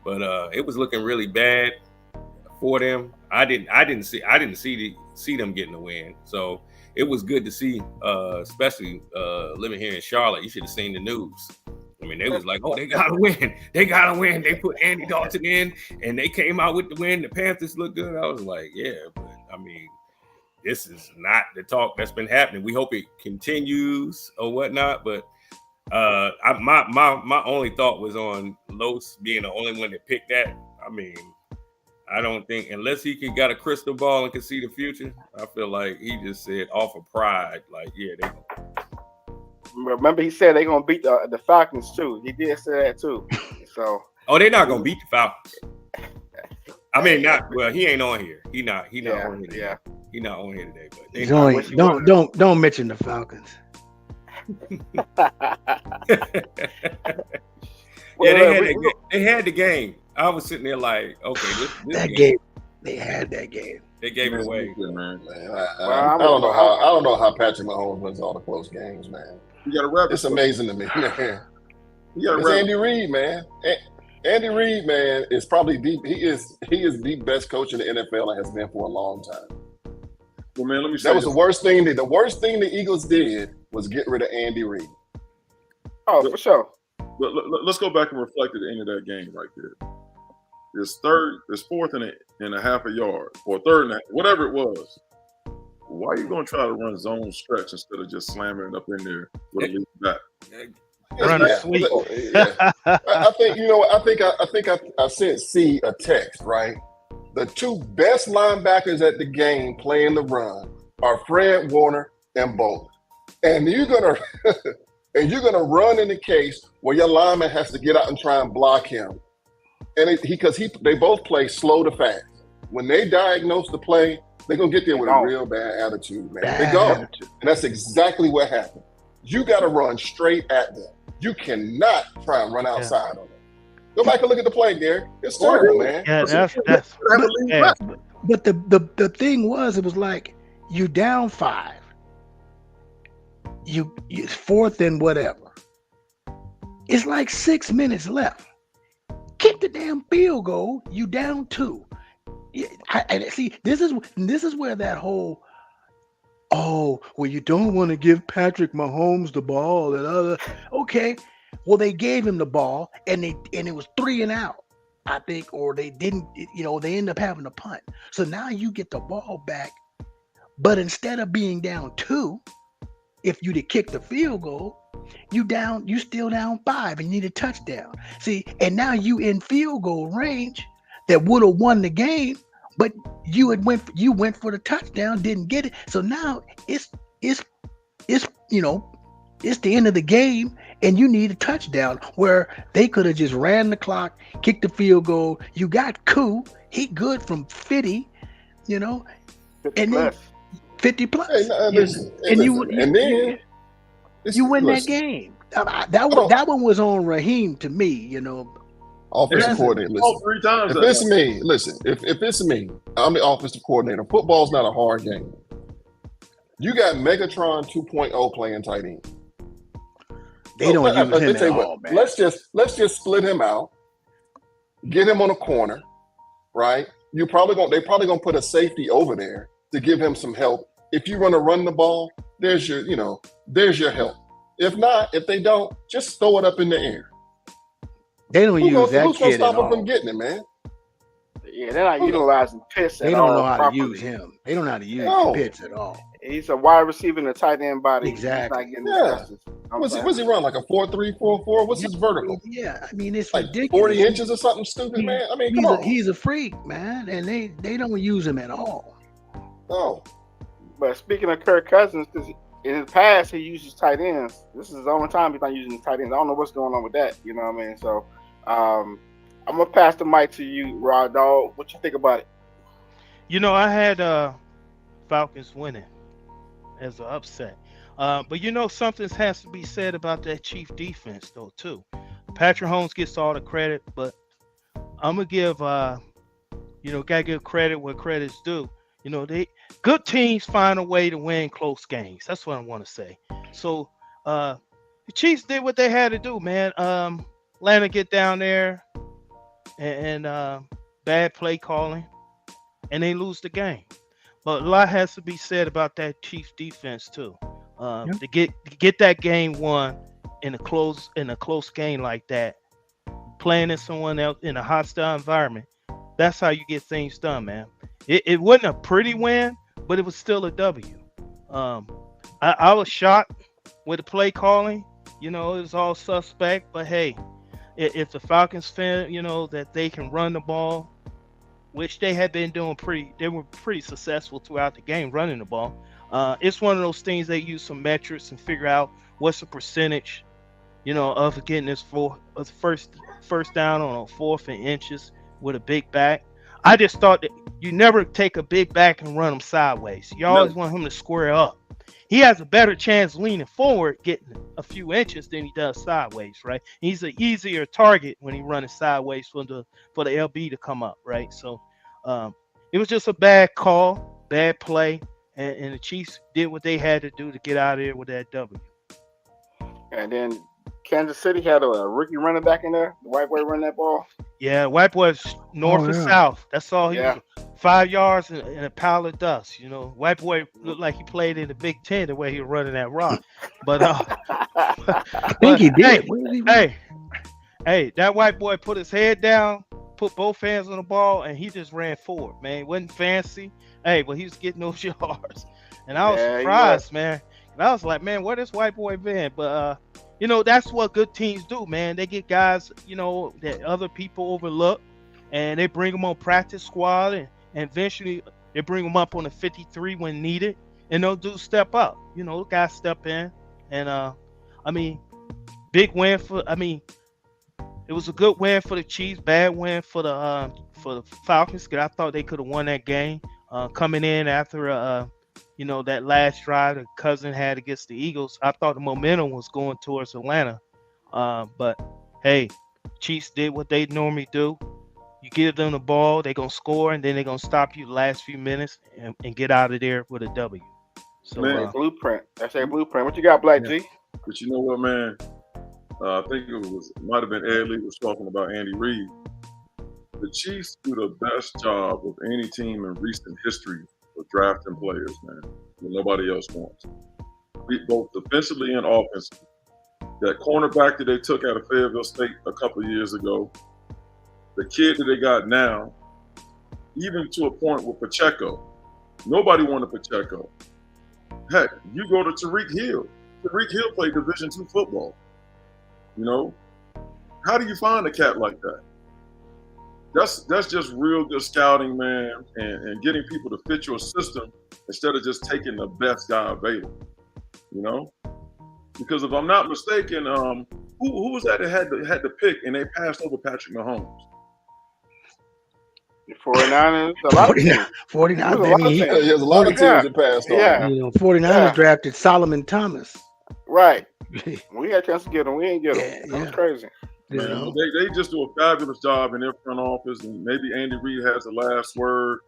But it was looking really bad for them. I didn't see them getting a win. So it was good to see, especially living here in Charlotte. You should have seen the news. I mean, they was like, they gotta win. They gotta win. They put Andy Dalton in and they came out with the win. The Panthers look good. I was like, yeah, but I mean, this is not the talk that's been happening. We hope it continues or whatnot. But my only thought was on Los being the only one that picked that. I mean, I don't think, unless he got a crystal ball and can see the future, I feel like he just said off of pride, like, yeah, they. Remember, he said they're gonna beat the Falcons too. He did say that too. So. They're not gonna beat the Falcons. I mean, not well. He ain't on here. He not on here. Yeah. He not on here today, but don't mention the Falcons. They had the game. I was sitting there like, okay, this game. They had that game. They gave it away. Man. I don't know how Patrick Mahomes wins all the close games, man. You got to wrap. It's amazing to me, man. It's Andy Reid, man. Andy Reid, man, is probably he is the best coach in the NFL and has been for a long time. Well, man, let me say that was the worst thing. The worst thing the Eagles did was get rid of Andy Reid. Oh, for sure. Let's go back and reflect at the end of that game right there. It's fourth and a half a yard, or third and a half, whatever it was. Why are you going to try to run zone stretch instead of just slamming it up in there with a lead back? Run a sweep. Yeah. I think you know. I think I sent C a text, right? The two best linebackers at the game playing the run are Fred Warner and Bowles, and you're gonna run in the case where your lineman has to get out and try and block him, and they both play slow to fast. When they diagnose the play, they're gonna get there with a real bad attitude, man. They go, and that's exactly what happened. You got to run straight at them. You cannot try and run outside on them. Go back and look at the play, Gary. It's terrible, man. Yeah, that's. But the thing was, it was like you down 5. You fourth and whatever. It's like 6 minutes left. Kick the damn field goal. You down 2. I see. This is where that whole. Oh, well, you don't want to give Patrick Mahomes the ball and other. Okay, well, they gave him the ball and it was 3 and out, I think, or they didn't. They end up having a punt. So now you get the ball back, but instead of being down 2, if you'd have kicked the field goal, you still down 5 and you need a touchdown. See, and now you in field goal range that would have won the game. But you went for the touchdown, didn't get it. So now it's the end of the game, and you need a touchdown where they could have just ran the clock, kicked the field goal. You got Koo, he good from 50, 50 and plus. then 50 plus. Hey, you win that game. That one was on Raheem to me, Offensive coordinator. Listen, 3 times. If it's me, listen. If it's me, I'm the offensive coordinator. Football's not a hard game. You got Megatron 2.0 playing tight end. They don't use him at all, man. Let's just split him out. Get him on a corner, right? They're probably gonna put a safety over there to give him some help. If you want to run the ball, there's your help. If not, if they don't, just throw it up in the air. They don't use that kid at all. Who's gonna stop him from getting it, man? Yeah, they're not utilizing Pitts at all. They don't know how properly. to use him. They don't know how to use Pitts at all. He's a wide receiver in a tight end body. Exactly. He's not getting What's he run, like a 4.3, 4.4? What's his vertical? Yeah, I mean, it's like ridiculous. 40 inches or something stupid, man. I mean, come on. He's a freak, man, and they don't use him at all. No. But speaking of Kirk Cousins, in his past, he uses tight ends. This is his only time he's not using his tight ends. I don't know what's going on with that. You know what I mean? So I'm gonna pass the mic to you, Rod Dog. What you think about it? I had Falcons winning as an upset. But something has to be said about that Chief defense though too. Patrick Mahomes gets all the credit, but I'm gonna give gotta give credit where credit's due. Good teams find a way to win close games. That's what I want to say. So the Chiefs did what they had to do, man. Atlanta get down there and bad play calling, and they lose the game. But a lot has to be said about that Chiefs defense too. To get that game won in a close game like that, playing in someone else in a hostile environment. That's how you get things done, man. It wasn't a pretty win, but it was still a W. I was shocked with the play calling. It was all suspect, but hey, if the Falcons feel, that they can run the ball, which they had been doing they were pretty successful throughout the game running the ball. It's one of those things they use some metrics and figure out what's the percentage, of getting this first down on a 4th and inches with a big back. I just thought that you never take a big back and run him sideways. You always want him to square up. He has a better chance leaning forward, getting a few inches than he does sideways, right? He's an easier target when he running sideways for the LB to come up, right? So it was just a bad call, bad play, and the Chiefs did what they had to do to get out of here with that W. And then Kansas City had a rookie running back in there. The white boy running that ball. Yeah, white boy's north and yeah. south. That's all. He Yeah. was 5 yards and a pile of dust. You know, white boy looked like he played in the Big Ten the way he was running that rock. But I think he did. Hey, Where did he run? hey, that white boy put his head down, put both hands on the ball, and he just ran forward. Man, it wasn't fancy. Hey, but he was getting those yards, and I was Yeah, he surprised, man. And I was like, man, where this white boy been? But you know, that's what good teams do, man. They get guys, you know, that other people overlook, and they bring them on practice squad, and eventually they bring them up on the 53 when needed, and they'll do step up. You know, guys step in, and I mean, big win for. I mean, it was a good win for the Chiefs, bad win for the Falcons, because I thought they could have won that game. Coming in after you know, that last drive that Cousin had against the Eagles, I thought the momentum was going towards Atlanta. But hey, Chiefs did what they normally do. You give them the ball, they're gonna score, and then they're gonna stop you the last few minutes and get out of there with a W. So Man. blueprint. That's a blueprint. What you got, Black G? But you know what, man? I think it might have been Ed Lee was talking about Andy Reid. The Chiefs do the best job of any team in recent history for drafting players, man, that nobody else wants. Both defensively and offensively. That cornerback that they took out of Fayetteville State a couple of years ago, the kid that they got now, even to a point with Pacheco. Nobody wanted Pacheco. Heck, you go to Tariq Hill. Tariq Hill played Division II football. You know, how do you find a cat like that? That's just real good scouting, man, and getting people to fit your system instead of just taking the best guy available. You know, because if I'm not mistaken, who was that had the pick and they passed over Patrick Mahomes? The 49ers. A lot of teams. 49ers. I mean, There's a lot of teams that passed on. Yeah. you know, 49ers drafted Solomon Thomas. Right. We had a chance to get him. We ain't get him. Yeah, That was crazy. You Man, know? they just do a fabulous job in their front office, and maybe Andy Reid has the last word.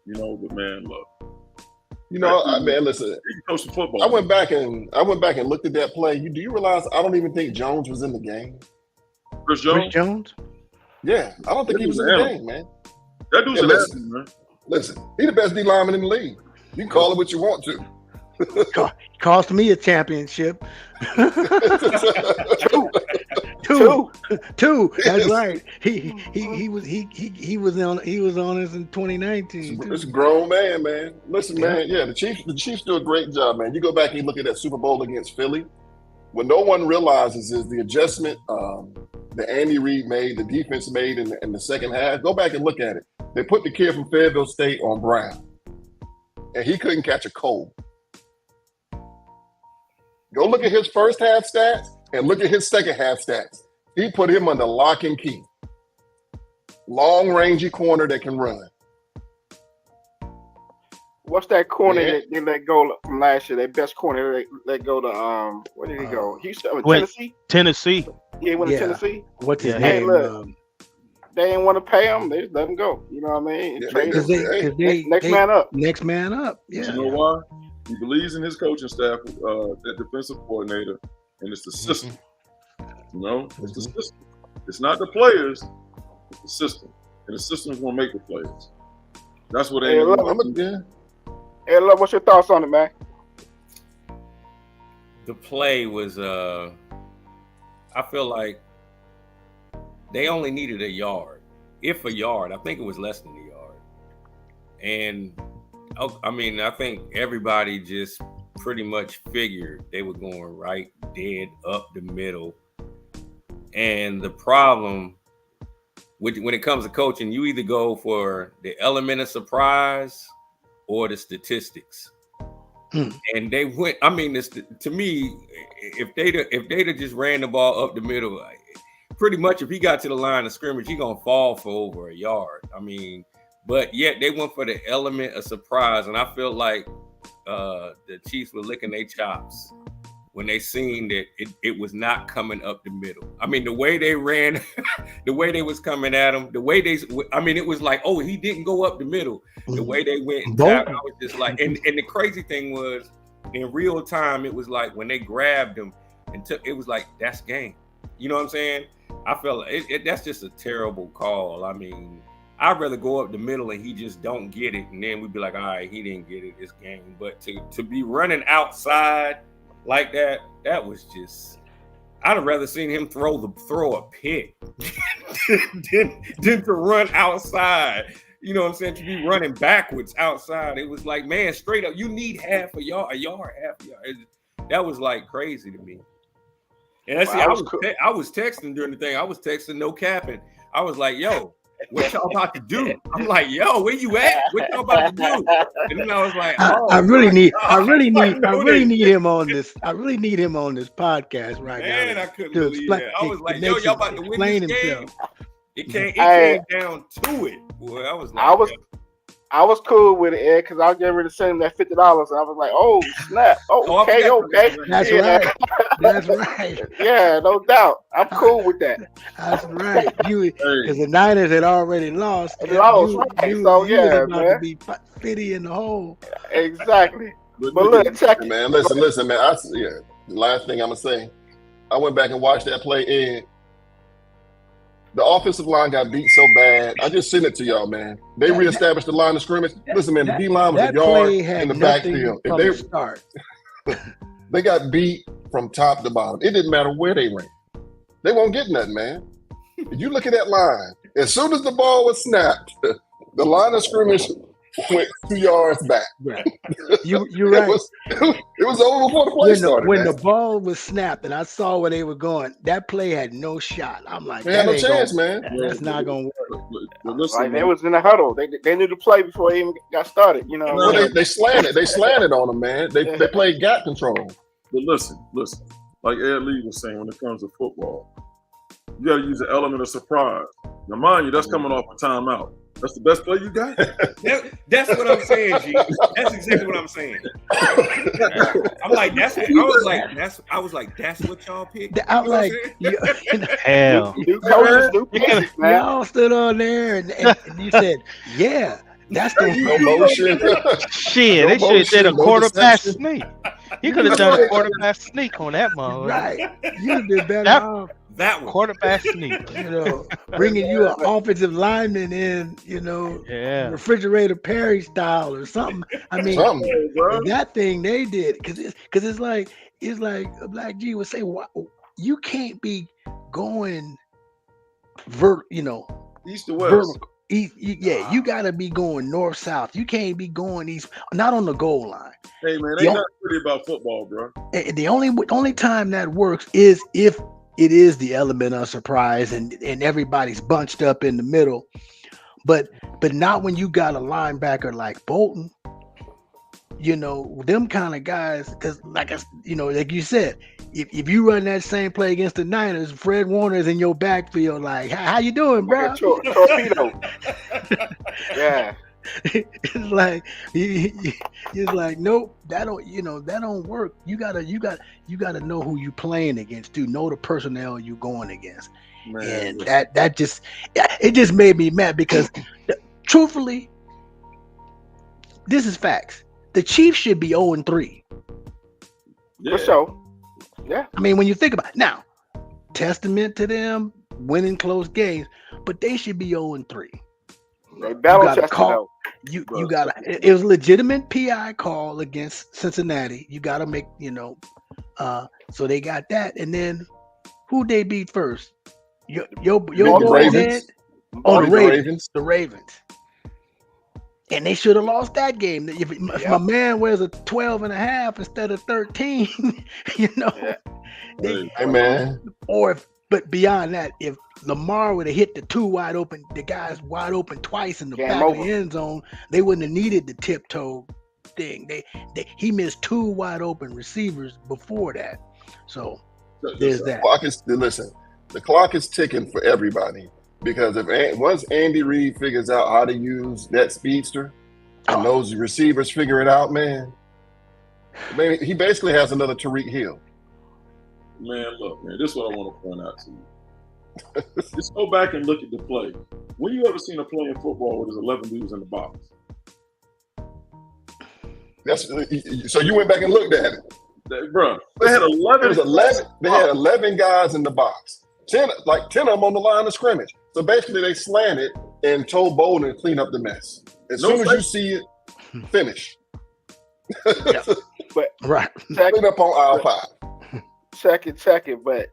You know, but man, look. You know, man, listen. He can coach some football. I went back and looked at that play. Do you realize I don't even think Jones was in the game? Chris Jones? Chris Jones? Yeah, I don't think he was in the game, man. That dude's Yeah, an listen. athlete, man. Listen, he the best D lineman in the league. You can call it what you want to. Cost me a championship. Two. That's right. He was on us in 2019. It's a grown man. Listen, man. Yeah, the Chiefs do a great job, man. You go back and you look at that Super Bowl against Philly. What no one realizes is the adjustment that Andy Reid made, the defense made in the second half. Go back and look at it. They put the kid from Fayetteville State on Brown, and he couldn't catch a cold. Go look at his first half stats and look at his second half stats. He put him under lock and key. Long, rangy corner that can run. What's that corner that they let go from last year? Their best corner they let go to where did he go? Houston, Tennessee. Tennessee. Yeah, he went to Tennessee. What's his Hey, name? look, they didn't want to pay him. They just let him go. You know what I mean? Yeah, Next man up. Next man up. Yeah. You know why? He believes in his coaching staff, that defensive coordinator, and it's the system. You know, it's the system. It's not the players, it's the system. And the system's gonna make the players. That's what they Hey, love, what's your thoughts on it, man? The play was I feel like they only needed a yard. If a yard, I think it was less than a yard. And I mean, I think everybody just pretty much figured they were going right dead up the middle. And the problem when it comes to coaching, you either go for the element of surprise or the statistics. And they went, I mean, to me, if they'd have just ran the ball up the middle, pretty much if he got to the line of scrimmage, he's going to fall for over a yard. I mean, but yet they went for the element of surprise. And I feel like the Chiefs were licking their chops when they seen that it was not coming up the middle. I mean, the way they ran, the way they was coming at him, the way it was like, oh, he didn't go up the middle. The way they went and tapped, I was just like, and the crazy thing was, in real time, it was like when they grabbed him, and it was like, that's game. You know what I'm saying? I felt that's just a terrible call. I mean, I'd rather go up the middle and he just don't get it, and then we'd be like, all right, he didn't get it this game. But to be running outside like that, that was just. I'd have rather seen him throw a pick than to run outside. You know what I'm saying? To be running backwards outside. It was like, man, straight up, you need half a yard, half a yard. That was like crazy to me. And I was texting during the thing. I was texting, no capping. I was like, yo, what y'all about to do? I'm like, yo, where you at? What y'all about to do? And then I was like, I really need him on this. I really need him on this podcast right now. Man, I couldn't believe that. I was like, yo, y'all about to win this game. It came down to it. Boy, I was like, I was cool with it, Ed, because I was getting ready to send him that $50, and I was like, "Oh snap! Oh, okay. That's right. That's right. Yeah, no doubt. I'm cool with that. That's right. Because the Niners had already lost. Right. So yeah, man. To be 50 in the hole. Exactly. But look, check it, man. Listen, man. The last thing I'm gonna say, I went back and watched that play, Ed. The offensive line got beat so bad. I just sent it to y'all, man. They reestablished the line of scrimmage. Listen, man, the D line was a yard in the backfield. They got beat from top to bottom. It didn't matter where they ran. They won't get nothing, man. If you look at that line, as soon as the ball was snapped, the line of scrimmage went 2 yards back. Right. You're right. It was over before the play started. When the ball was snapped and I saw where they were going, that play had no shot. I'm like, they had no chance, man. That's not gonna work. Listen, they was in the huddle. They knew the play before they even got started. You know, well, they slanted. They slanted on them, man. They played gap control. But listen. Like Ed Lee was saying, when it comes to football, you got to use the element of surprise. Now, mind you, that's coming off a timeout. That's the best play you got? That's what I'm saying, G. That's exactly what I'm saying. I'm like, that's what y'all picked. I'm like, hell. Y'all stood on there and you said, yeah, that's the motion. Shit, they should have did a quarterback sneak. You could have done a quarterback sneak on that one. Right. You'd be better off. That one. Quarterback sneak. Bringing you an offensive lineman in, refrigerator Perry style or something. I mean, that thing they did, because it's like Black G would say, you can't be going east to west. Vertical. You got to be going north south. You can't be going east, not on the goal line. Hey man, ain't nothing pretty about football, bro. The only time that works is if it is the element of surprise and everybody's bunched up in the middle, but not when you got a linebacker like Bolton. Them kind of guys, because like you said, if you run that same play against the Niners, Fred Warner's in your backfield, like, how you doing, bro? Torpedo. Yeah. It's like nope, that don't work. You gotta know who you playing against, to know the personnel you going against. Man. And that just made me mad because truthfully, this is facts. The Chiefs should be 0-3. For sure. Yeah. I mean, when you think about it, now, testament to them winning close games, but they should be 0-3. They battle tested. You gotta. It was a legitimate PI call against Cincinnati. You gotta make so they got that, and then who they beat first? The Ravens. The Ravens. And they should have lost that game. If my man wears a 12.5 instead of 13, Hey man. But beyond that, if Lamar would have hit the guys wide open twice in the back of the end zone, they wouldn't have needed the tiptoe thing. He missed 2 wide open receivers before that. So there's that. The clock is ticking for everybody, because once Andy Reid figures out how to use that speedster and those receivers figure it out, man, he basically has another Tariq Hill. Man, look, man, this is what I want to point out to you. Just go back and look at the play. When you ever seen a play in football where there's 11 dudes in the box? So you went back and looked at it. Bro, they had 11. It was 11. They had 11 guys in the box. 10 of them on the line of scrimmage. So basically, they slanted and told Bolden to clean up the mess. As soon as you see it, finish. Yeah. But Right. Clean up on aisle 5. Second, but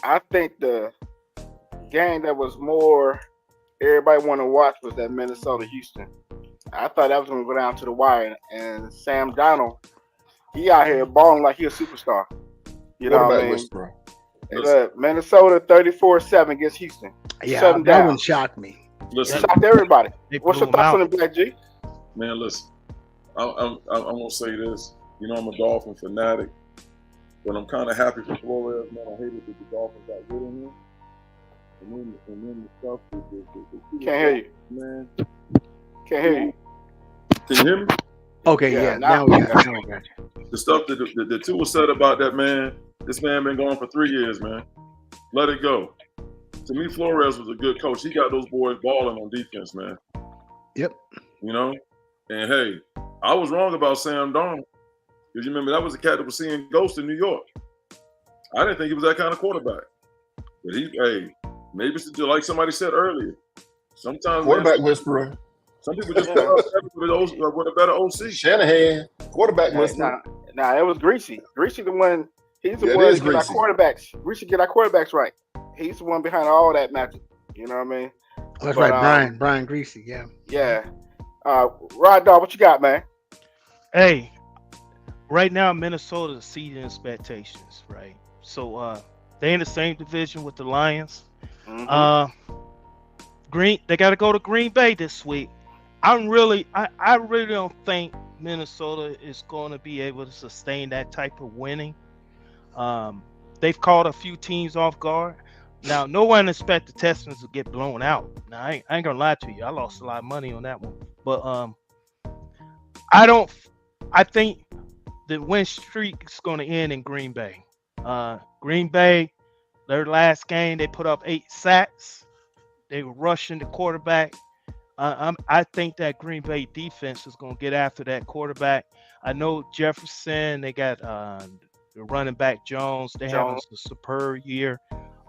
I think the game that was more everybody want to watch was that Minnesota-Houston. I thought that was going to go down to the wire, and Sam Darnold, he out here balling like he a superstar. You know what I mean? Whisperer. Minnesota 34-7 against Houston. Yeah, Shut 'em that down. one shocked me. Listen, Shocked everybody. They What's blew your him thoughts out. on the Black G? man, listen. I'm gonna say this. You know, I'm a Dolphin fanatic, but I'm kind of happy for Flores. Man, I hated that the Dolphins got rid of him. And then the stuff. Can't hear you. Man, Can't hear you. can you hear me? Okay, Yeah, yeah. now- Now we got you. The stuff that the two was said about that man. This man been gone for 3 years, man. Let it go. To me, Flores was a good coach. He got those boys balling on defense, man. Yep. You know, and hey, I was wrong about Sam Darnold because you remember that was the cat that was seeing ghosts in New York. I didn't think he was that kind of quarterback, but maybe it's like somebody said earlier. Sometimes Quarterback whisperer. some people just with a better OC. Shanahan. Quarterback whisperer. Nah, it was Greasy. Greasy the one. He's the Yeah, it one is to get our Greasy. quarterbacks. We should get our quarterbacks right. He's the one behind all that magic. You know what I mean? That's But, right, Brian Greasy. Yeah. Yeah. Rod Dog, what you got, man? Hey, right now Minnesota's exceeding expectations, right? So they in the same division with the Lions. Mhm. They got to go to Green Bay this week. I really don't think Minnesota is going to be able to sustain that type of winning. They've caught a few teams off guard. Now, no one expect the Texans to get blown out. Now, I ain't gonna lie to you. I lost a lot of money on that one. But I think the win streak is going to end in Green Bay. Green Bay, their last game, they put up 8 sacks. They were rushing the quarterback. I think that Green Bay defense is going to get after that quarterback. I know Jefferson, they got the running back Jones. They have a superb year.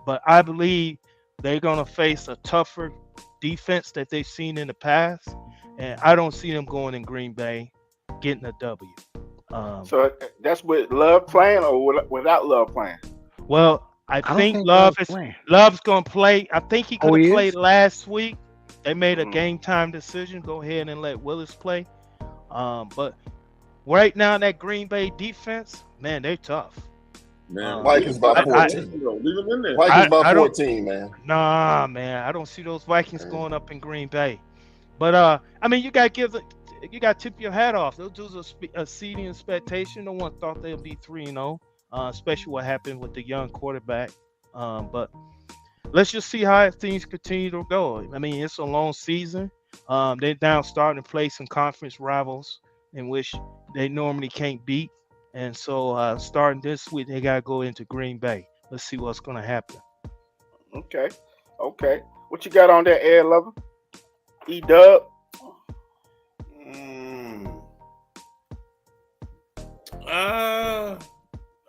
But I believe they're going to face a tougher defense that they've seen in the past. And I don't see them going in Green Bay getting a W. So that's with Love playing or without Love playing? Well, I don't think think Love's going to play. I think he could have he played is? last week. They made a Mhm. game time decision. Go ahead and let Willis play. But right now, that Green Bay defense, man, they're tough. Man, Vikings by 14. Leave him in there. Vikings by I don't- 14, man. Nah, man, I don't see those Vikings going up in Green Bay. But I mean, you got to tip your hat off. Those dudes are seeding expectation. No one thought they'd be 3-0, especially what happened with the young quarterback. But let's just see how things continue to go. I mean, it's a long season. They're now starting to play some conference rivals in which they normally can't beat. And so starting this week, they got to go into Green Bay. Let's see what's going to happen. Okay. What you got on there, Ed Lover? E-Dub?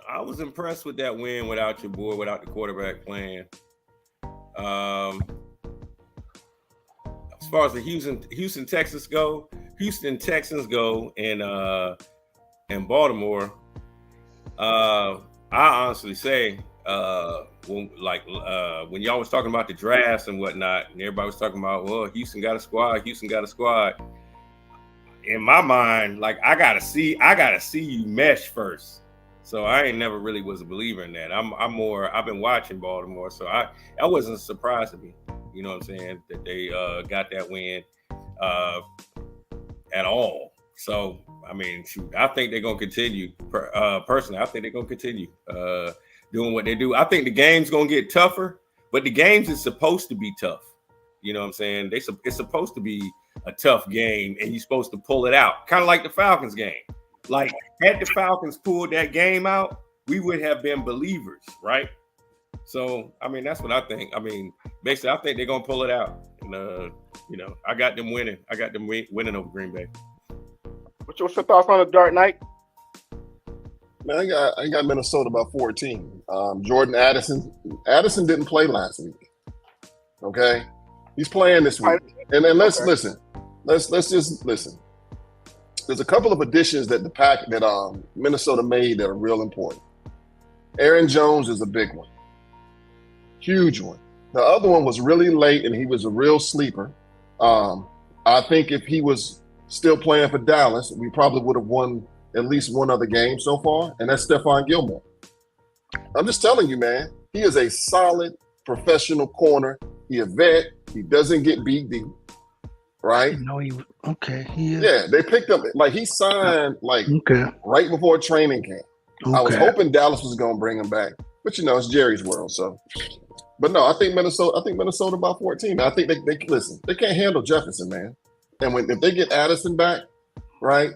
I was impressed with that win without your boy, without the quarterback playing. As far as the Houston Texans go, and Baltimore. I honestly say, when y'all was talking about the drafts and whatnot, and everybody was talking about, well, Houston got a squad. In my mind, like I gotta see you mesh first. So I ain't never really was a believer in that. I've been watching Baltimore, so that wasn't a surprise to me. You know what I'm saying? That they got that win at all. So I mean, shoot, I think they're gonna continue. Personally, I think they're gonna continue doing what they do. I think the game's gonna get tougher, but the games is supposed to be tough. You know what I'm saying? It's supposed to be a tough game, and you're supposed to pull it out, kind of like the Falcons game. Like, had the Falcons pulled that game out, we would have been believers, right? So, I mean, that's what I think. I mean, basically, I think they're gonna pull it out, and I got them winning. I got them winning over Green Bay. What's your thoughts on the Dark Knight? Man, I got Minnesota by 14. Jordan Addison didn't play last week. Okay, he's playing this week, and then let's listen. Let's just listen. There's a couple of additions that Minnesota made that are real important. Aaron Jones is a big one, huge one. The other one was really late, and he was a real sleeper. I think if he was still playing for Dallas, we probably would have won at least one other game so far, and that's Stephon Gilmore. I'm just telling you, man, he is a solid professional corner. He a vet. He doesn't get beat deep, right? No, he is. Yeah, they picked up, like he signed right before training camp. Okay. I was hoping Dallas was going to bring him back, but it's Jerry's world, so. But no, I think Minnesota by 14. I think they listen. They can't handle Jefferson, man. And if they get Addison back, right?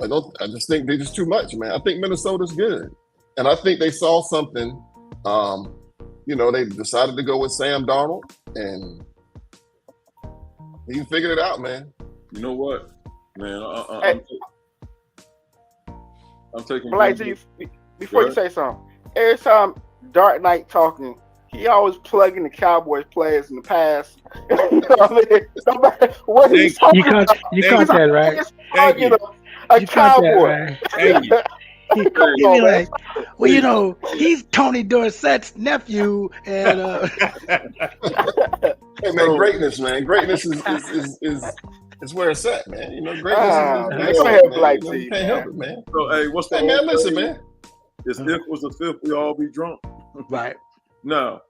I just think they're just too much, man. I think Minnesota's good, and I think they saw something. They decided to go with Sam Darnold, and he figured it out, man. You know what, man? I'm taking. Before you say something, every time Dark Knight talking, he always plugging the Cowboys players in the past. You know what I mean? No matter what he's talking about, you caught that, right? Thank you. A Cowboy. Thank you. He be like, well, he's Tony Dorsett's nephew, and hey man, greatness, man. Greatness is where it's at, man. Greatness is you can't help it, man. So hey, what's the man? Listen, man. If was the fifth, we all be drunk. Right. No.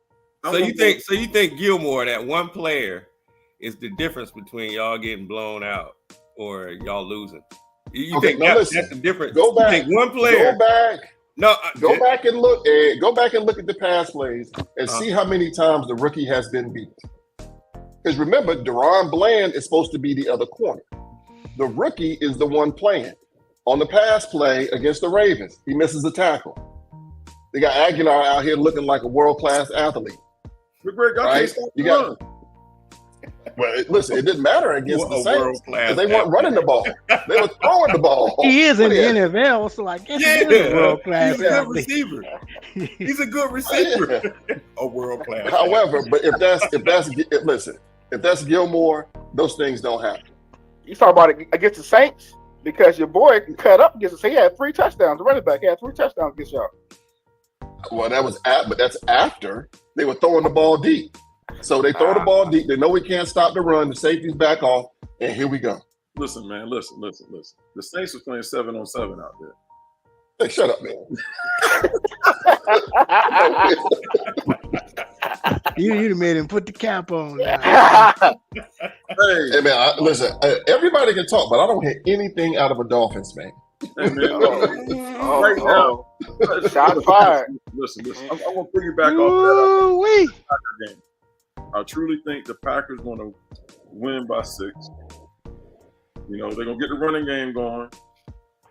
So you think Gilmore, that one player, is the difference between y'all getting blown out or y'all losing? You think that's the difference? Go back. You think one player. Go back. No. Go back and look. Go back and look at the pass plays and see how many times the rookie has been beat. Because remember, Deron Bland is supposed to be the other corner. The rookie is the one playing. On the pass play against the Ravens, he misses a tackle. They got Aguilar out here looking like a world-class athlete. Right? You got. Well, listen, it didn't matter against the Saints because they weren't running the ball; they were throwing the ball. He is in the NFL, so I guess he is a world-class He's a good athlete. receiver. He's a good receiver. A world-class. However, but if that's Gilmore, those things don't happen. You talk about it against the Saints because your boy cut up against the Saints. He had 3 touchdowns. The running back had 3 touchdowns against y'all. Well, but that's after they were throwing the ball deep. So they throw the ball deep. They know we can't stop the run. The safety's back off, and here we go. Listen, man. Listen. The Saints were playing 7-on-7 out there. Hey, shut up, man. You made him put the cap on. Hey man, listen. Everybody can talk, but I don't hear anything out of a Dolphins fan. Hey, man, right now, shot fired. Listen. I'm going to piggyback off that Packer game. I truly think the Packers going to win by 6. They're going to get the running game going.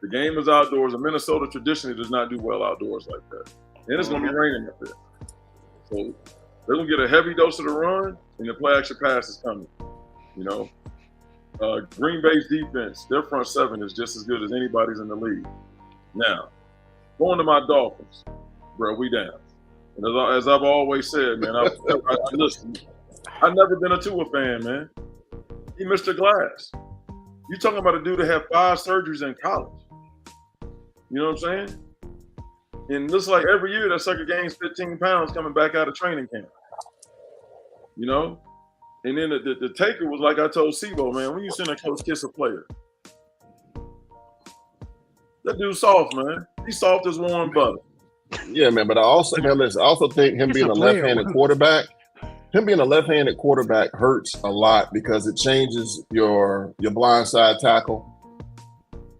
The game is outdoors, and Minnesota traditionally does not do well outdoors like that. And it's going to be raining up there. So they're going to get a heavy dose of the run, and the play action pass is coming. Green Bay's defense, their front 7 is just as good as anybody's in the league. Now, going to my Dolphins, bro, we down. And as I've always said, man, listen, I've never been a Tua fan, man. He missed a glass. You talking about a dude that had 5 surgeries in college. You know what I'm saying? And looks like every year that sucker gains 15 pounds coming back out of training camp. And then the taker was like I told SIBO, man, when you send a coach kiss a player, that dude's soft, man. He's soft as warm butter. Yeah, man, but I also think him being a left-handed quarterback, hurts a lot because it changes your blind side tackle.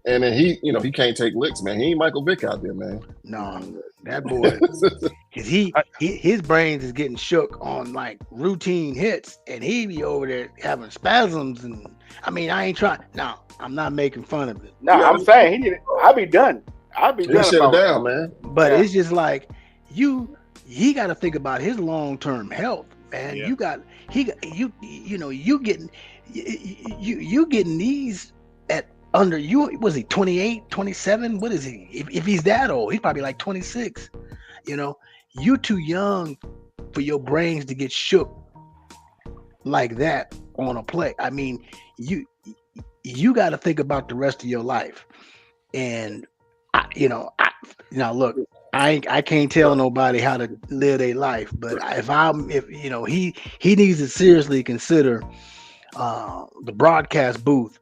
And then he can't take licks, man. He ain't Michael Vick out there, man. No, that boy, because his brains is getting shook on like routine hits, and he be over there having spasms. And I mean, I ain't trying. No, I'm not making fun of it. No, I'm saying I'll be done. I'll be done. Shut it down, man. But it's just like he got to think about his long-term health, man. Yeah. You getting these at under you. Was he 28, 27? What is he? If he's that old, he's probably like 26. You know, you too young for your brains to get shook like that on a play. I mean, you got to think about the rest of your life. And now look, I can't tell nobody how to live their life, but if he needs to seriously consider the broadcast booth,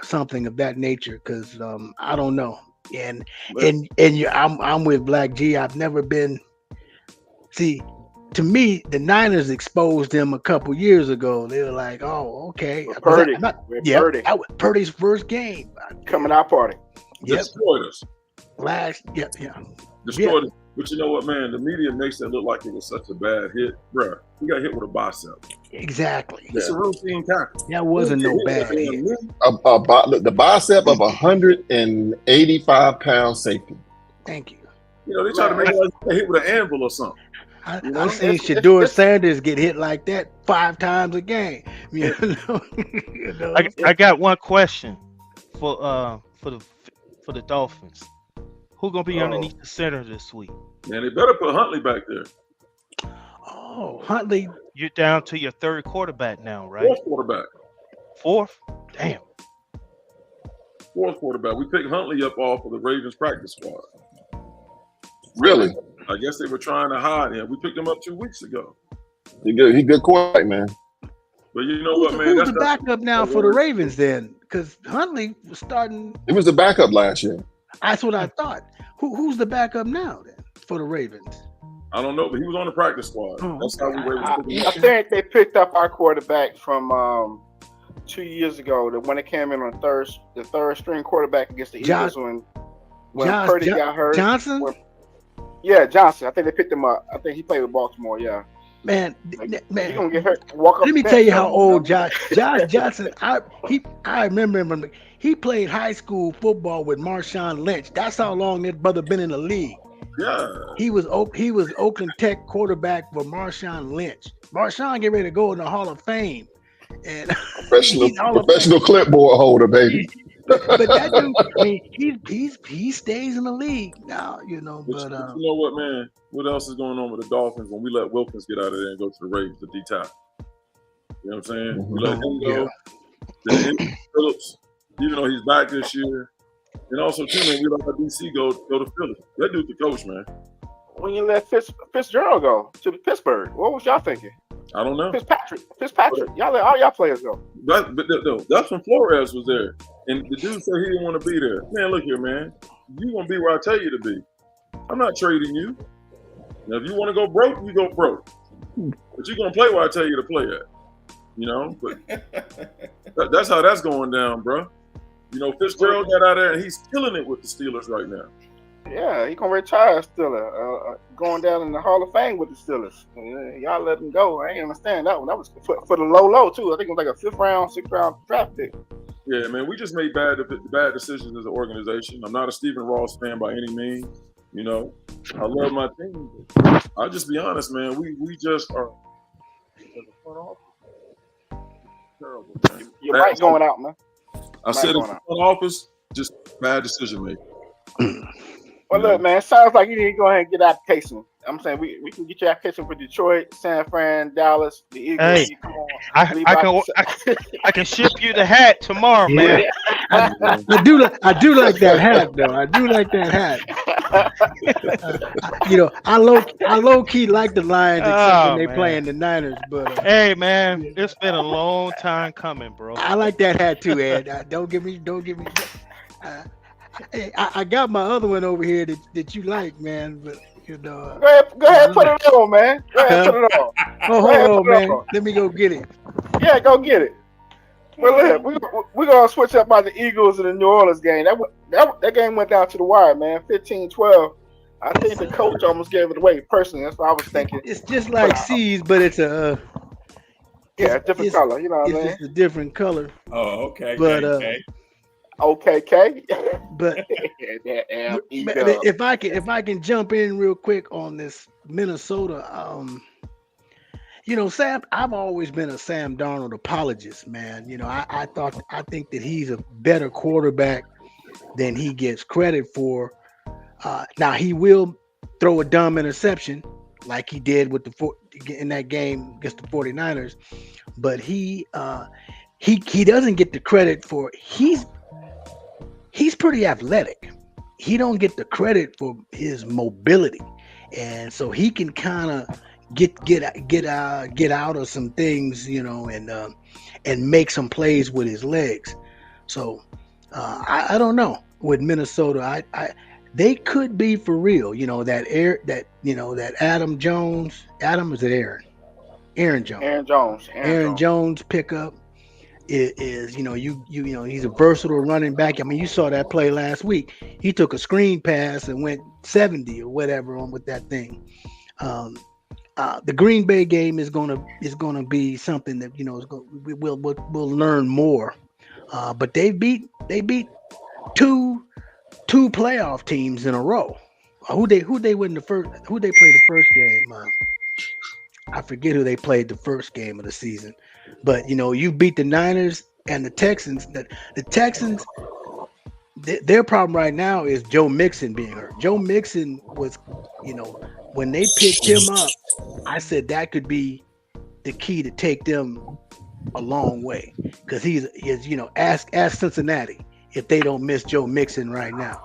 something of that nature, because I don't know. And I'm with Black G. I've never been. See, to me, the Niners exposed him a couple years ago. They were like, "Oh, okay." Purdy, Purdy. That was Purdy's first game. Coming out party. Yep. Destroyed us. Destroyed us. But you know what, man? The media makes it look like it was such a bad hit, bro. He got hit with a bicep. Exactly. It's a routine tackle. That wasn't no bad hit. The bicep of 185-pound safety. Thank you. You know, they try to make it like he got hit with an anvil or something. I've seen Shedeur Sanders get hit like that 5 times a game. You know? I got one question for the Dolphins. Who gonna be underneath the center this week? Man, they better put Huntley back there. Oh, Huntley. You're down to your third quarterback now, right? Fourth quarterback. Fourth? Damn. Fourth quarterback. We picked Huntley up off of the Ravens practice squad. Really? I guess they were trying to hide him. We picked him up 2 weeks ago. He good quarterback, man. But you know what, man? Who's the backup now for the Ravens then? Because Huntley was starting. He was the backup last year. That's what I thought. Who's the backup now then for the Ravens? I don't know, but he was on the practice squad. That's how we were able to I think they picked up our quarterback from 2 years ago. When it came in on the third string quarterback against the Eagles when Purdy got hurt. Johnson? Johnson. I think they picked him up. I think he played with Baltimore. Yeah. Man, he's gonna get hurt. Let me tell you how old Josh Johnson. I remember him. He played high school football with Marshawn Lynch. That's how long that brother been in the league. Yeah. He was Oakland Tech quarterback for Marshawn Lynch. Marshawn get ready to go in the Hall of Fame. And professional clipboard holder, baby. But that dude, I mean, he stays in the league now, you know. But you know what, man? What else is going on with the Dolphins when we let Wilkins get out of there and go to the Ravens to D-Top? You know what I'm saying? We let him go. Then Phillips, even though he's back this year, and also too, man, we let our DC go to Philly. That dude's the coach, man. When you let Fitzgerald go to Pittsburgh, what was y'all thinking? I don't know. Fitzpatrick. Y'all let all y'all players go. That's when Flores was there. And the dude said he didn't want to be there. Man, look here, man. You gonna be where I tell you to be. I'm not trading you. Now, if you want to go broke, you go broke. But you're gonna play where I tell you to play at. You know, but that's how that's going down, bro. You know, Fitzgerald got out there and he's killing it with the Steelers right now. Yeah, he gonna retire Steeler, going down in the Hall of Fame with the Steelers. Y'all let him go. I ain't understand that one. That was for the low too. I think it was like a 5th round, 6th round draft pick. Yeah, man, we just made bad decisions as an organization. I'm not a Stephen Ross fan by any means. You know, I love my team. I'll just be honest, man. We just are terrible, man. Your mic going out, man. I said in the front office, just bad decision making. Well, look, man, it sounds like you need to go ahead and get application. I'm saying we can get your application for Detroit, San Fran, Dallas, the Eagles. Hey, I can ship you the hat tomorrow, man. I do like that hat, though. I do like that hat. You know, I low key like the Lions except when they playing the Niners. But hey, man, it's been a long time coming, bro. I like that hat too, Ed. Don't give me. I got my other one over here that you like, man. But you know, go ahead, put it on, man. Go ahead, put it on. Oh, hold on, man. Let me go get it. Yeah, go get it. Well, look, we're gonna switch up about the Eagles and the New Orleans game. That game went down to the wire, man. 15-12. I think the coach almost gave it away. Personally, that's what I was thinking. It's just like C's, but it's a different color. You know what I mean? It's just a different color. Oh, okay. But OKK. But if I can jump in real quick on this Minnesota, Sam, I've always been a Sam Darnold apologist, man. I think that he's a better quarterback than he gets credit for. Now he will throw a dumb interception like he did with in that game against the 49ers, but he doesn't get the credit for he's pretty athletic. He don't get the credit for his mobility, and so he can kind of get out of some things, and make some plays with his legs. So I don't know with Minnesota. They could be for real. That Adam Jones. Adam, is it Aaron? Aaron Jones. Aaron Jones pickup is he's a versatile running back. I mean, you saw that play last week. He took a screen pass and went 70 or whatever on with that thing. The Green Bay game is gonna be something that we'll learn more. But they beat two playoff teams in a row. Who they win the first? Who they play the first game? I forget who they played the first game of the season. But you beat the Niners and the Texans. The Texans, their problem right now is Joe Mixon being hurt. Joe Mixon was, when they picked him up, I said that could be the key to take them a long way, because he's ask Cincinnati if they don't miss Joe Mixon right now,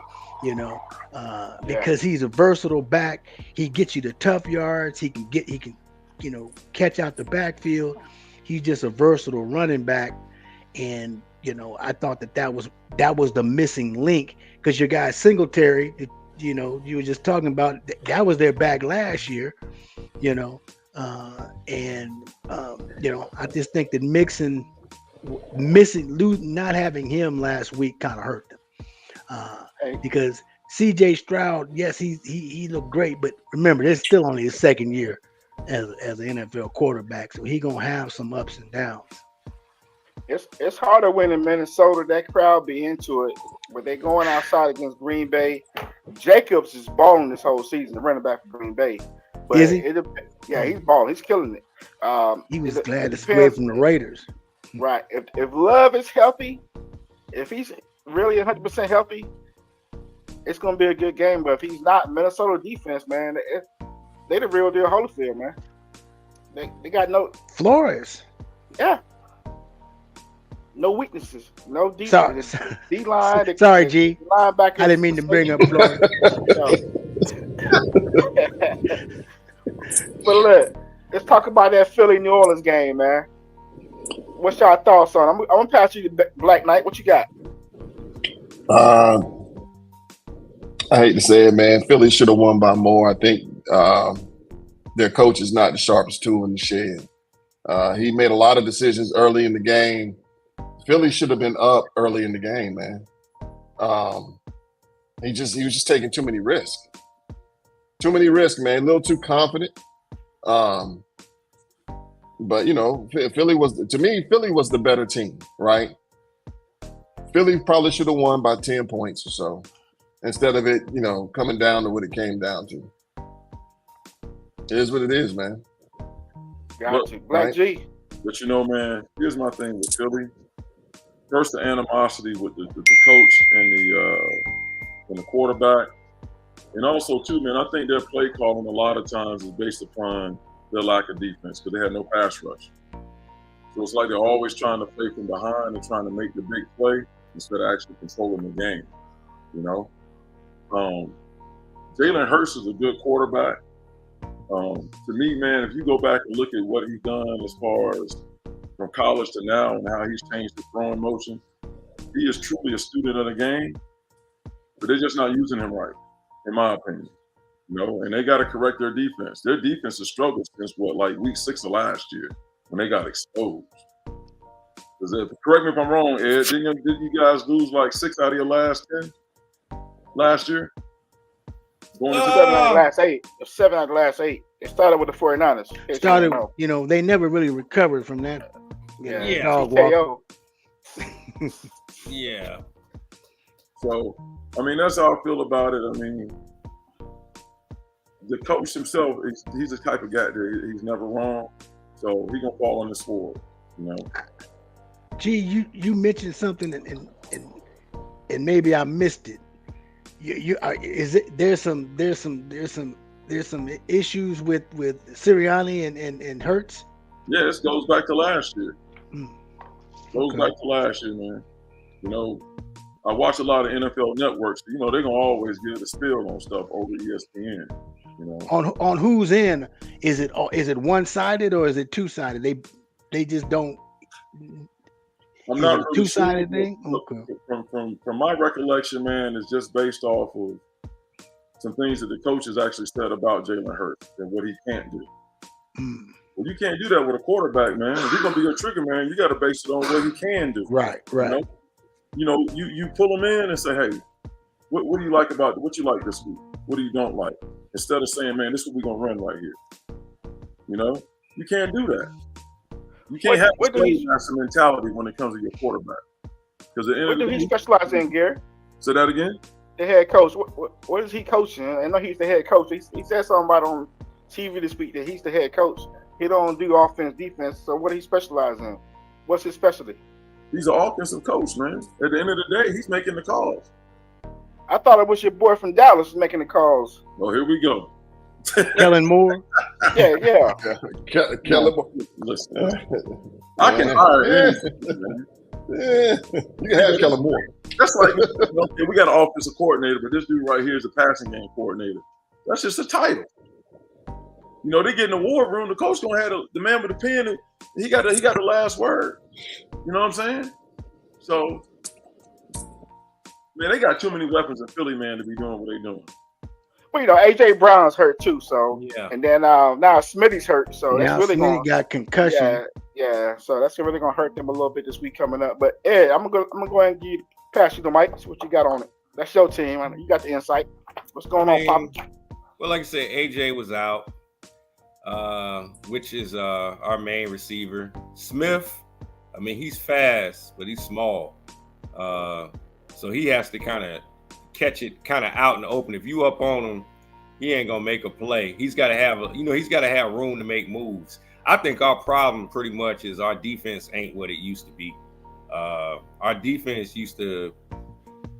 because he's a versatile back. He gets you the tough yards. He can catch out the backfield. He's just a versatile running back, and I thought that was the missing link, because your guy Singletary, you were just talking about, that was their back last year, I just think that Mixon not having him last week kind of hurt them, because C.J. Stroud, yes, he looked great, but remember, it's still only his second year as an NFL quarterback, so he gonna have some ups and downs. It's hard to win in Minnesota. That crowd be into it, but they going outside against Green Bay. Jacobs is balling this whole season, the running back for Green Bay. But is he? He's balling. He's killing it. He was glad to stay from the Raiders. Right. If Love is healthy, if he's really 100% healthy, it's going to be a good game. But if he's not, Minnesota defense, man, they the real deal Holyfield, man. They got no Flores. Yeah. No weaknesses. No defense. D-line. Sorry, G. Linebacker. I didn't mean to bring up Flores. But look, let's talk about that Philly New Orleans game, man. What's your thoughts on it? I'm gonna pass you the Black Knight. What you got? I hate to say it, man. Philly should have won by more. I think their coach is not the sharpest tool in the shed. He made a lot of decisions early in the game. Philly should have been up early in the game, man. He was just taking too many risks. Too many risks, man. A little too confident. But Philly was the better team, right? Philly probably should have won by 10 points or so, instead of it, coming down to what it came down to. It is what it is, man. Got you. Black G. But man, here's my thing with Philly. First, the animosity with the coach and the quarterback. And also, too, man, I think their play calling a lot of times is based upon their lack of defense, because they had no pass rush. So it's like they're always trying to play from behind and trying to make the big play instead of actually controlling the game, Jalen Hurts is a good quarterback. To me, man, if you go back and look at what he's done as far as from college to now and how he's changed the throwing motion, he is truly a student of the game, but they're just not using him right, in my opinion. And they got to correct their defense. Their defense has struggled since week 6 of last year when they got exposed. Because correct me if I'm wrong, Ed, didn't you guys lose 6 out of your last 10 last year? Going into 7 out of the last 8. 7 out of the last 8. It started with the 49ers. They never really recovered from that. Dog walk. Yeah. So, that's how I feel about it. The coach himself, he's the type of guy that he's never wrong. So he gonna fall on his sword, you know. Gee, you mentioned something and maybe I missed it. Is it there's some issues with Sirianni and Hurts? Yeah, this goes back to last year. Goes Okay. back to last year, man. You know, I watch a lot of NFL networks. You know, they're gonna always give the spiel on stuff over ESPN. You know, On whose end is it one sided or is it two sided? They just don't. I'm not Is it a really two-sided sure, thing? Okay. From my recollection, man, it's just based off of some things that the coaches actually said about Jalen Hurts and what he can't do. Well, you can't do that with a quarterback, man. If you're gonna be a trigger man, you got to base it on what he can do. Right. You know, you pull him in and say, hey, what do you like about what you like this week? What do you don't like? Instead of saying, man, this is what we're gonna run right here. You know, you can't do that. You can't have a master mentality when it comes to your quarterback. Because what do he specialize in, Gary? Say that again. The head coach. What is he coaching? I know he's the head coach. He said something about on TV this week that he's the head coach. He don't do offense, defense. So what do he specialize in? What's his specialty? He's an offensive coach, man. At the end of the day, he's making the calls. I thought it was your boy from Dallas making the calls. Oh, here we go. Kellen Moore. Yeah. Kellen Moore. Listen, I can hire anything, man. Yeah, you can have Kellen Moore. That's like, we got an offensive coordinator, but this dude right here is a passing game coordinator. That's just a title. You know, they get in the war room. The coach gonna have the man with the pen, and he got the last word. You know what I'm saying? So, man, they got too many weapons in Philly, man, to be doing what they doing. Well, you know, AJ Brown's hurt too, so Yeah. And then now Smitty's hurt, so Now that's really Smitty got concussion. Yeah, so that's really gonna hurt them a little bit this week coming up. But Ed, I'm gonna go ahead and pass you the mic. See what you got on it. That's your team. I know you got the insight. What's going on, Pop? Well, like I said, AJ was out, which is our main receiver. Smith, I mean, he's fast, but he's small, so he has to kind of catch it kind of out in the open. If you up on him, he ain't gonna make a play. He's got to have he's got to have room to make moves. I think our problem pretty much is our defense ain't what it used to be. Our defense used to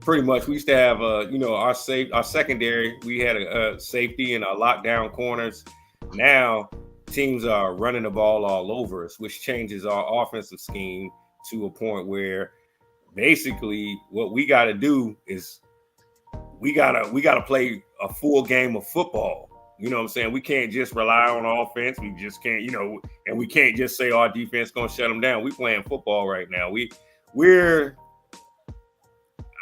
pretty much, we used to have our secondary. We had a safety and our lockdown corners. Now teams are running the ball all over us, which changes our offensive scheme to a point where basically what we got to do is we gotta play a full game of football. You know what I'm saying? We can't just rely on offense. We just can't, and we can't just say our defense gonna shut them down. We playing football right now. We're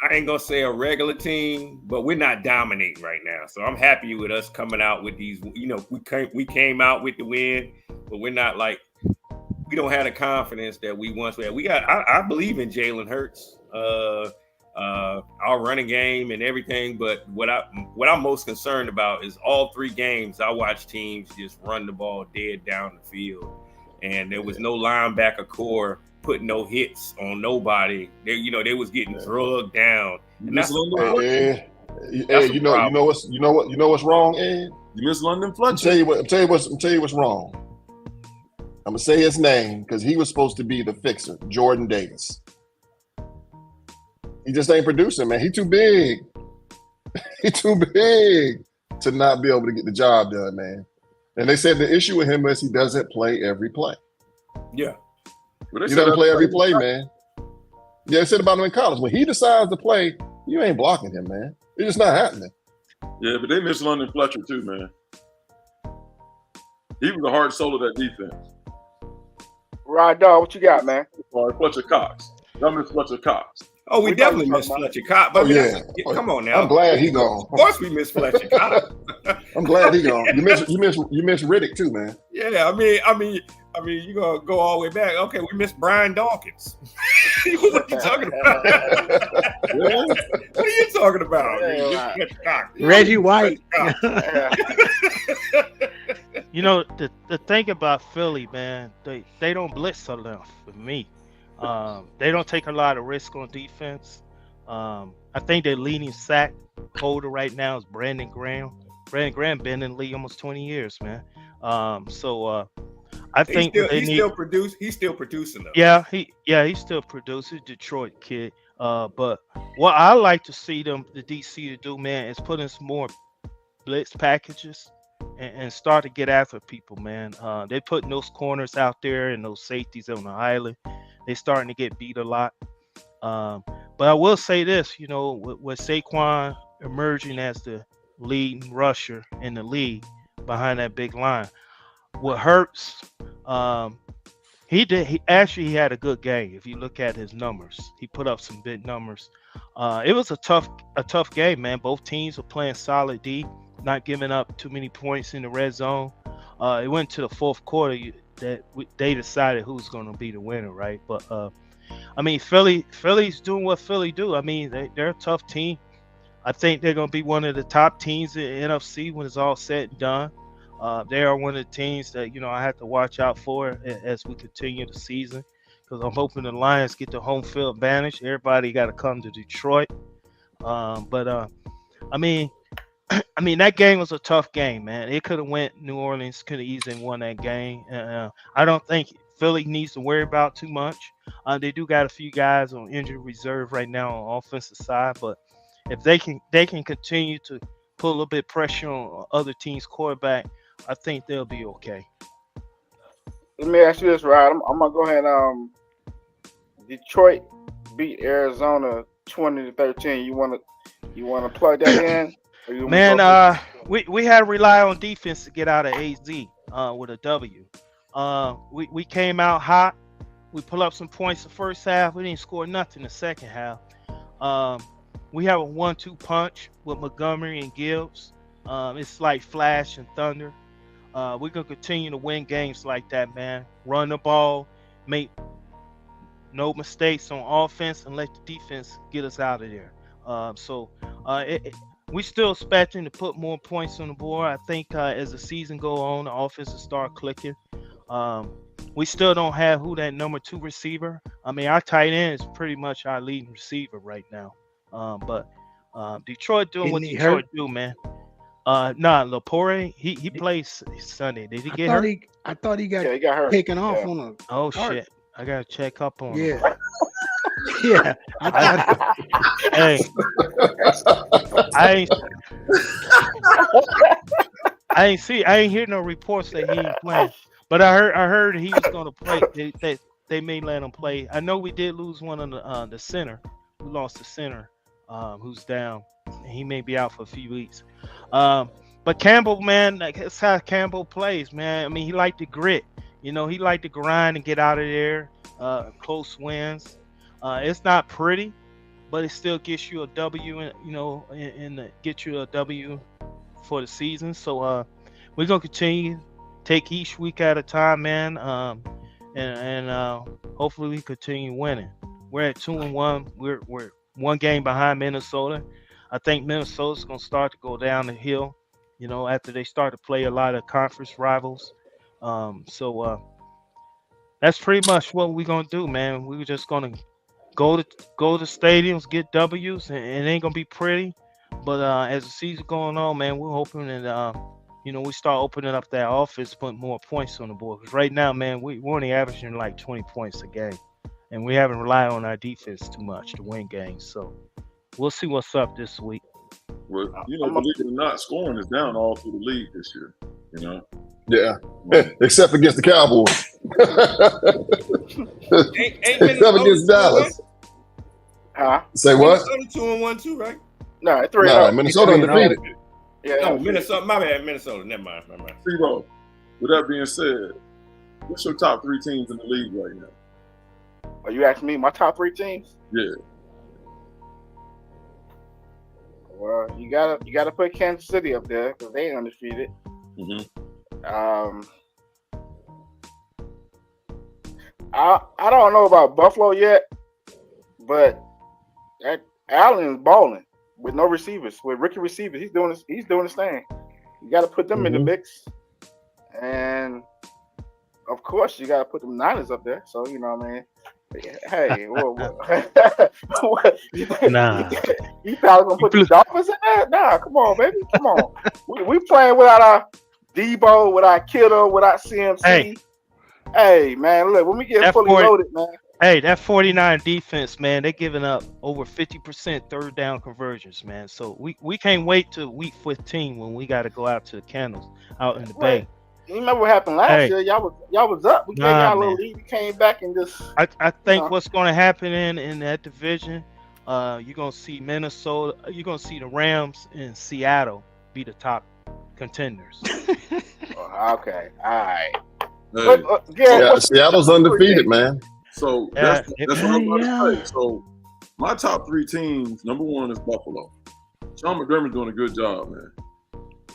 I ain't gonna say a regular team, but we're not dominating right now. So I'm happy with us coming out with these. We came out with the win, but we're not like we don't have the confidence that we once had. I believe in Jalen Hurts. Our running game and everything, but what I'm most concerned about is all three games I watched teams just run the ball dead down the field, and there was no linebacker core putting no hits on nobody. They was getting drugged down. And that's Ed, you know what's wrong, Ed? You miss London Fletcher. I'm tell you what's wrong. I'm gonna say his name because he was supposed to be the fixer, Jordan Davis. He just ain't producing, man. He too big. He too big to not be able to get the job done, man. And they said the issue with him is he doesn't play every play. Yeah. He doesn't play every play, man. Yeah, they said about him in college. When he decides to play, you ain't blocking him, man. It's just not happening. Yeah, but they miss London Fletcher too, man. He was the heart and soul of that defense. Rod Dog, what you got, man? Or Fletcher Cox. I miss Fletcher Cox. Oh, we definitely miss Fletcher Cox. But come on now. I'm glad he gone. Of course we miss Fletcher Cox. I'm glad he gone. You miss Riddick too, man. Yeah, I mean, you gonna go all the way back. Okay, we miss Brian Dawkins. What are you talking about? What are you talking about? Reggie White. The thing about Philly, man, they don't blitz enough for me. They don't take a lot of risk on defense. I think their leading sack holder right now is Brandon Graham. Brandon Graham been in the league almost 20 years, man. So I think what they He's need. still producing though. Yeah, he still produces Detroit kid. But what I like to see the DC to do, man, is put in some more blitz packages and start to get after people, man. They putting those corners out there and those safeties on the island. They starting to get beat a lot. Um, but I will say this, with Saquon emerging as the leading rusher in the league behind that big line, what hurts, he actually had a good game. If you look at his numbers, he put up some big numbers. It was a tough game, man. Both teams were playing solid D, not giving up too many points in the red zone. It went to the fourth quarter they decided who's going to be the winner, right? But I mean, Philly's doing what Philly do. I mean, they're a tough team. I think they're going to be one of the top teams in the NFC when it's all said and done. They are one of the teams that I have to watch out for as we continue the season, because I'm hoping the Lions get the home field advantage. Everybody got to come to Detroit. But I mean, that game was a tough game, man. It could have went. New Orleans could have easily won that game. I don't think Philly needs to worry about too much. They do got a few guys on injury reserve right now on offensive side, but if they can continue to put a little bit of pressure on other teams' quarterback, I think they'll be okay. Let me ask you this, Rod. I'm gonna go ahead. Detroit beat Arizona 20-13. You wanna plug that in? Man, we had to rely on defense to get out of AZ with a W. We came out hot. We pulled up some points the first half. We didn't score nothing the second half. We have a 1-2 punch with Montgomery and Gibbs. It's like flash and thunder. We're going to continue to win games like that, man. Run the ball, make no mistakes on offense, and let the defense get us out of there. We still expecting to put more points on the board. I think as the season go on, the offense will start clicking. We still don't have who that number 2 receiver. I mean, our tight end is pretty much our leading receiver right now. But Detroit doing what Detroit do, man. Lapore, he plays Sunday. Did he get hurt? I thought he got hurt. taken off on a. Oh shit! I gotta check up on him. Yeah. Yeah. Hey, I ain't hear no reports that he ain't playing. But I heard he was gonna play. They may let him play. I know we did lose one on the center. We lost the center, who's down, and he may be out for a few weeks. But Campbell, man, that's how Campbell plays, man. I mean, he liked to grit. He liked to grind and get out of there. Close wins. It's not pretty, but it still gets you a W, and get you a W for the season. So we're gonna continue, take each week at a time, man. And hopefully we continue winning. We're at 2-1. We're one game behind Minnesota. I think Minnesota's gonna start to go down the hill, after they start to play a lot of conference rivals. So that's pretty much what we're gonna do, man. We're just gonna go to stadiums, get W's, and it ain't gonna be pretty. But as the season going on, man, we're hoping that we start opening up that offense, putting more points on the board. Because right now, man, we're only averaging like 20 points a game, and we haven't relied on our defense too much to win games. So we'll see what's up this week. Well, believe it or not, scoring is down all through the league this year. Yeah, except against the Cowboys. Except against Dallas. Huh? Say what? Minnesota 2-1 too, right? No, 3-0. Minnesota undefeated. Yeah. Oh, Minnesota. My bad, Minnesota. Never mind. Zero. With that being said, what's your top 3 teams in the league right now? Are you asking me my top 3 teams? Yeah. Well, you gotta put Kansas City up there because they ain't undefeated. Mm-hmm. I don't know about Buffalo yet, but Allen's balling with no receivers, with rookie receivers. He's doing his thing. You got to put them in the mix, and of course you got to put them Niners up there. So you know what I mean. Hey, Nah. You probably gonna put the Dolphins in there? Nah, come on, baby, come on. we playing without our Debo, without Kittle, without CMC. Hey, man, look, when we get That fully 40 loaded, man. Hey, that 49 defense, man, they're giving up over 50% third down conversions, man. So we can't wait till week 15 when we got to go out to the Candles out in the Wait, Bay. you remember what happened last Hey, year? Y'all was up. We gave nah, y'all a little man. lead. We came back and just, I you think know. what's going to happen in that division, you're going to see Minnesota, you're going to see the Rams in Seattle be the top contenders. Okay, all right. Hey, Garrett, so, what's Seattle's undefeated, man. so Yeah, that's what I'm about to say. So my top 3 teams, number 1 is Buffalo. Sean McDermott's doing a good job, man.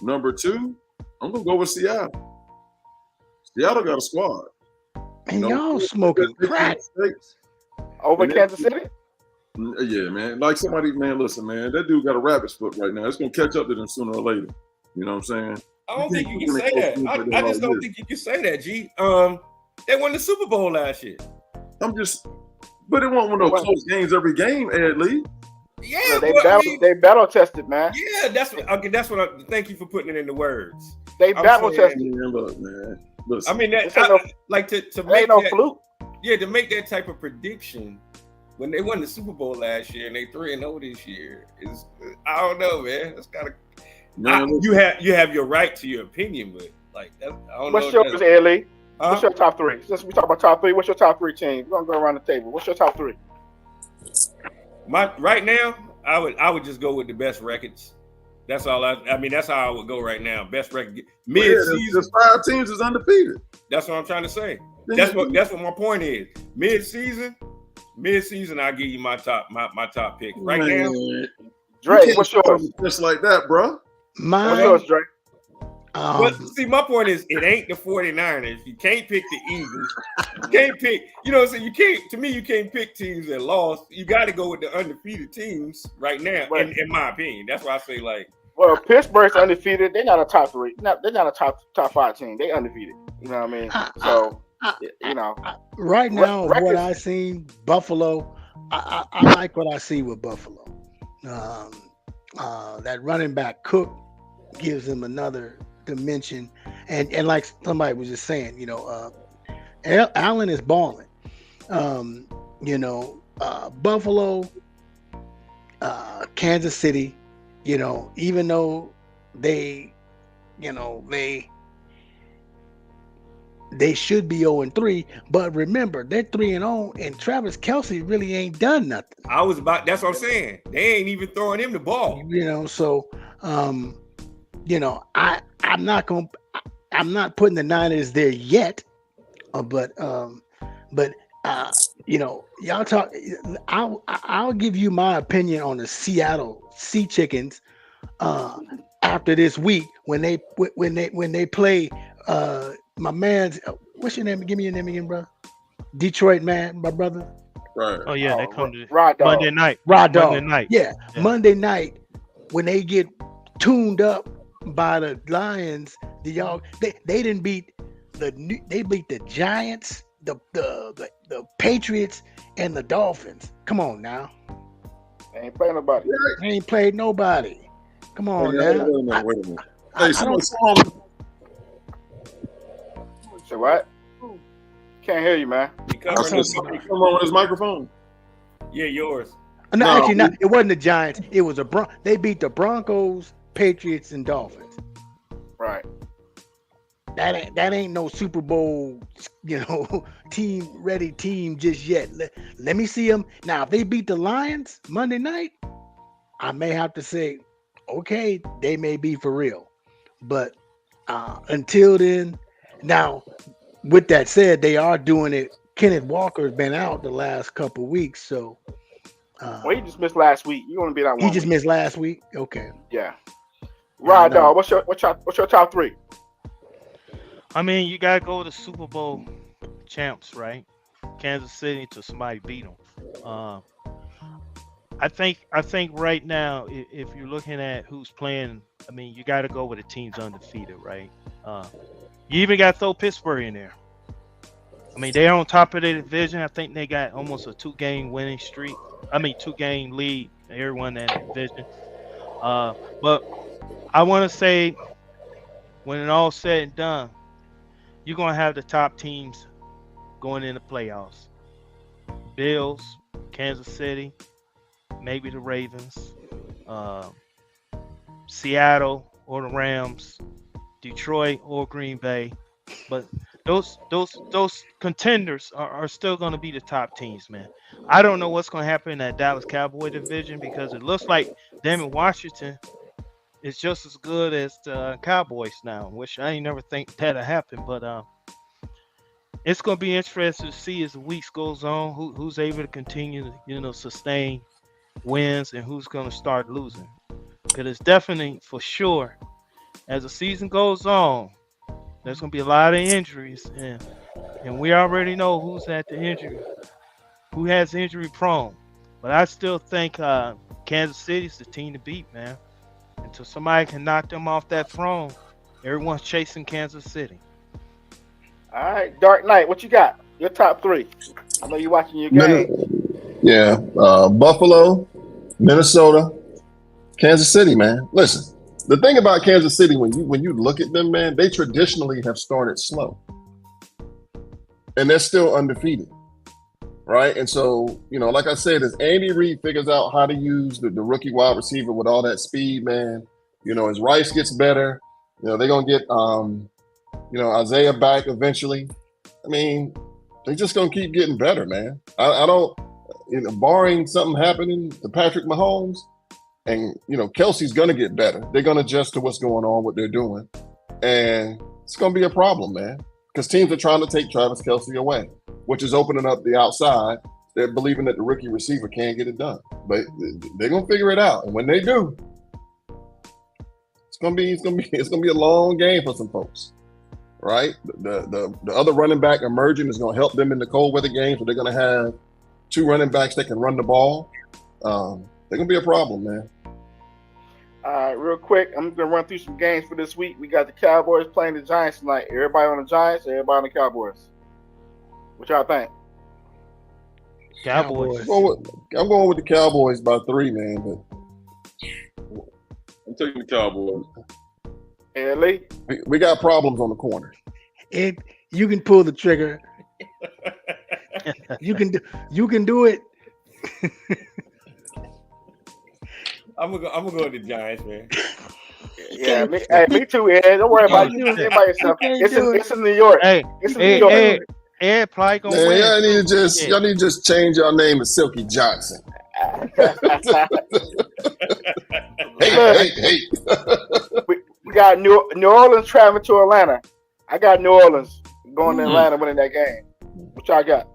Number 2, I'm gonna go with Seattle. Seattle got a squad. And y'all smoking crack. over Kansas City? Yeah, man. Like somebody, man, listen, man, that dude got a rabbit's foot right now. It's gonna catch up to them sooner or later. You know what I'm saying? I don't think you can say that. I just don't think you can say that, G. They won the Super Bowl last year. But it won't win no close games every game, Ed Lee. Yeah, they battle tested, man. Yeah, that's what. Thank you for putting it into words. They battle tested. Man, look, man. Listen. I mean, like to make no that, fluke. Yeah, to make that type of prediction when they won the Super Bowl last year and they 3-0 this year is, I don't know, man. That's kind of. You have your right to your opinion, but like I don't know. What's yours, Ed Lee? What's your top 3? Since we talk about top 3, what's your top 3 teams? We're gonna go around the table. What's your top 3? Right now, I would just go with the best records. That's all. I mean, that's how I would go right now. Best record mid-season. There's 5 teams is undefeated. That's what I'm trying to say. That's what my point is. Mid-season, I'll give you my top pick. Right now, Drake, what's yours? Just like that, bro. What's yours, Drake? But see, my point is, it ain't the 49ers. You can't pick the Eagles. You can't pick, you know what I'm saying? You can't pick teams that lost. You got to go with the undefeated teams right now, in my opinion. That's why I say, like. Well, Pittsburgh's undefeated. They're not a top 3. They're not a top 5 team. They undefeated. You know what I mean? So, you know. Right now, what I seen, Buffalo, I like what I see with Buffalo. That running back Cook gives them another dimension, and like somebody was just saying, you know, Allen is balling. You know, Buffalo, Kansas City, you know, even though they should be 0-3, but remember they're 3-0, and Travis Kelce really ain't done nothing. That's what I'm saying. They ain't even throwing him the ball. You know, so you know, I'm not putting the Niners there yet, but you know, y'all talk. I'll give you my opinion on the Seattle Sea Chickens after this week when they play. My man's, what's your name? Give me your name again, bro. Detroit man, my brother. Right. Oh yeah, they come to Monday night. Monday night. Yeah, Monday night when they get tuned up by the Lions. They didn't beat they beat the Giants, the Patriots, and the Dolphins. Come on now. They ain't playing nobody. They ain't played nobody. Come on now. Wait a minute. Hey, someone. Say what? Can't hear you, man. Come on with his microphone. Yeah, yours. No, actually, not. It wasn't the Giants. It was they beat the Broncos, Patriots, and Dolphins. Right. That ain't no Super Bowl, you know, ready team just yet. Let me see them now. If they beat the Lions Monday night, I may have to say, okay, they may be for real. But until then, now with that said, they are doing it. Kenneth Walker's been out the last couple weeks, so. Well, he just missed last week. You want to be that one? He just missed last week. Okay. Yeah. Right, dog. What's your top 3? I mean, you gotta go with the Super Bowl champs, right? Kansas City till somebody beat them. I think right now, if you're looking at who's playing, I mean, you got to go with the teams undefeated, right? You even got to throw Pittsburgh in there. I mean, they're on top of their division. I think they got almost a 2-game winning streak. I mean, 2-game lead. Everyone in that division. But I want to say, when it all said and done, you're gonna have the top teams going into playoffs. Bills, Kansas City, maybe the Ravens, uh, Seattle or the Rams, Detroit or Green Bay. But those contenders are still going to be the top teams, man. I don't know what's going to happen in that Dallas Cowboy division because it looks like them in Washington is just as good as the Cowboys now, which I ain't never think that'd happen. But it's going to be interesting to see as the weeks goes on who's able to continue to sustain wins and who's going to start losing. Because it's definitely for sure as the season goes on, there's going to be a lot of injuries, and we already know who's at the injury, who has injury prone. But I still think Kansas City's the team to beat, man. Until somebody can knock them off that throne, everyone's chasing Kansas City. All right, Dark Knight, what you got? Your top three. I know you're watching your game. Yeah, Buffalo, Minnesota, Kansas City, man. Listen, the thing about Kansas City, when you look at them, man, they traditionally have started slow, and they're still undefeated, right? And so, like I said, as Andy Reid figures out how to use the rookie wide receiver with all that speed, man, as Rice gets better, they're gonna get Isaiah back eventually. I mean, they're just gonna keep getting better, man. I don't, barring something happening to Patrick Mahomes. And, Kelsey's going to get better. They're going to adjust to what's going on, what they're doing. And it's going to be a problem, man, because teams are trying to take Travis Kelsey away, which is opening up the outside. They're believing that the rookie receiver can't get it done. But they're going to figure it out. And when they do, it's going to be a long game for some folks, right? The other running back emerging is going to help them in the cold weather games. So they're going to have two running backs that can run the ball. They're going to be a problem, man. All right, real quick, I'm going to run through some games for this week. We got the Cowboys playing the Giants tonight. Everybody on the Giants, everybody on the Cowboys. What y'all think? Cowboys. I'm going with the Cowboys by 3, man. But I'm taking the Cowboys. Hey, Lee? We got problems on the corner. You can pull the trigger. You can do it. I'm gonna go with the Giants, man. Yeah, me too, Ed. Don't worry about it. You by yourself. It's in New York. It's in New York. Ed probably gonna man, win. Y'all need to just change your name to Silky Johnson. Hey. We got New Orleans traveling to Atlanta. I got New Orleans going to Atlanta winning that game. What y'all got?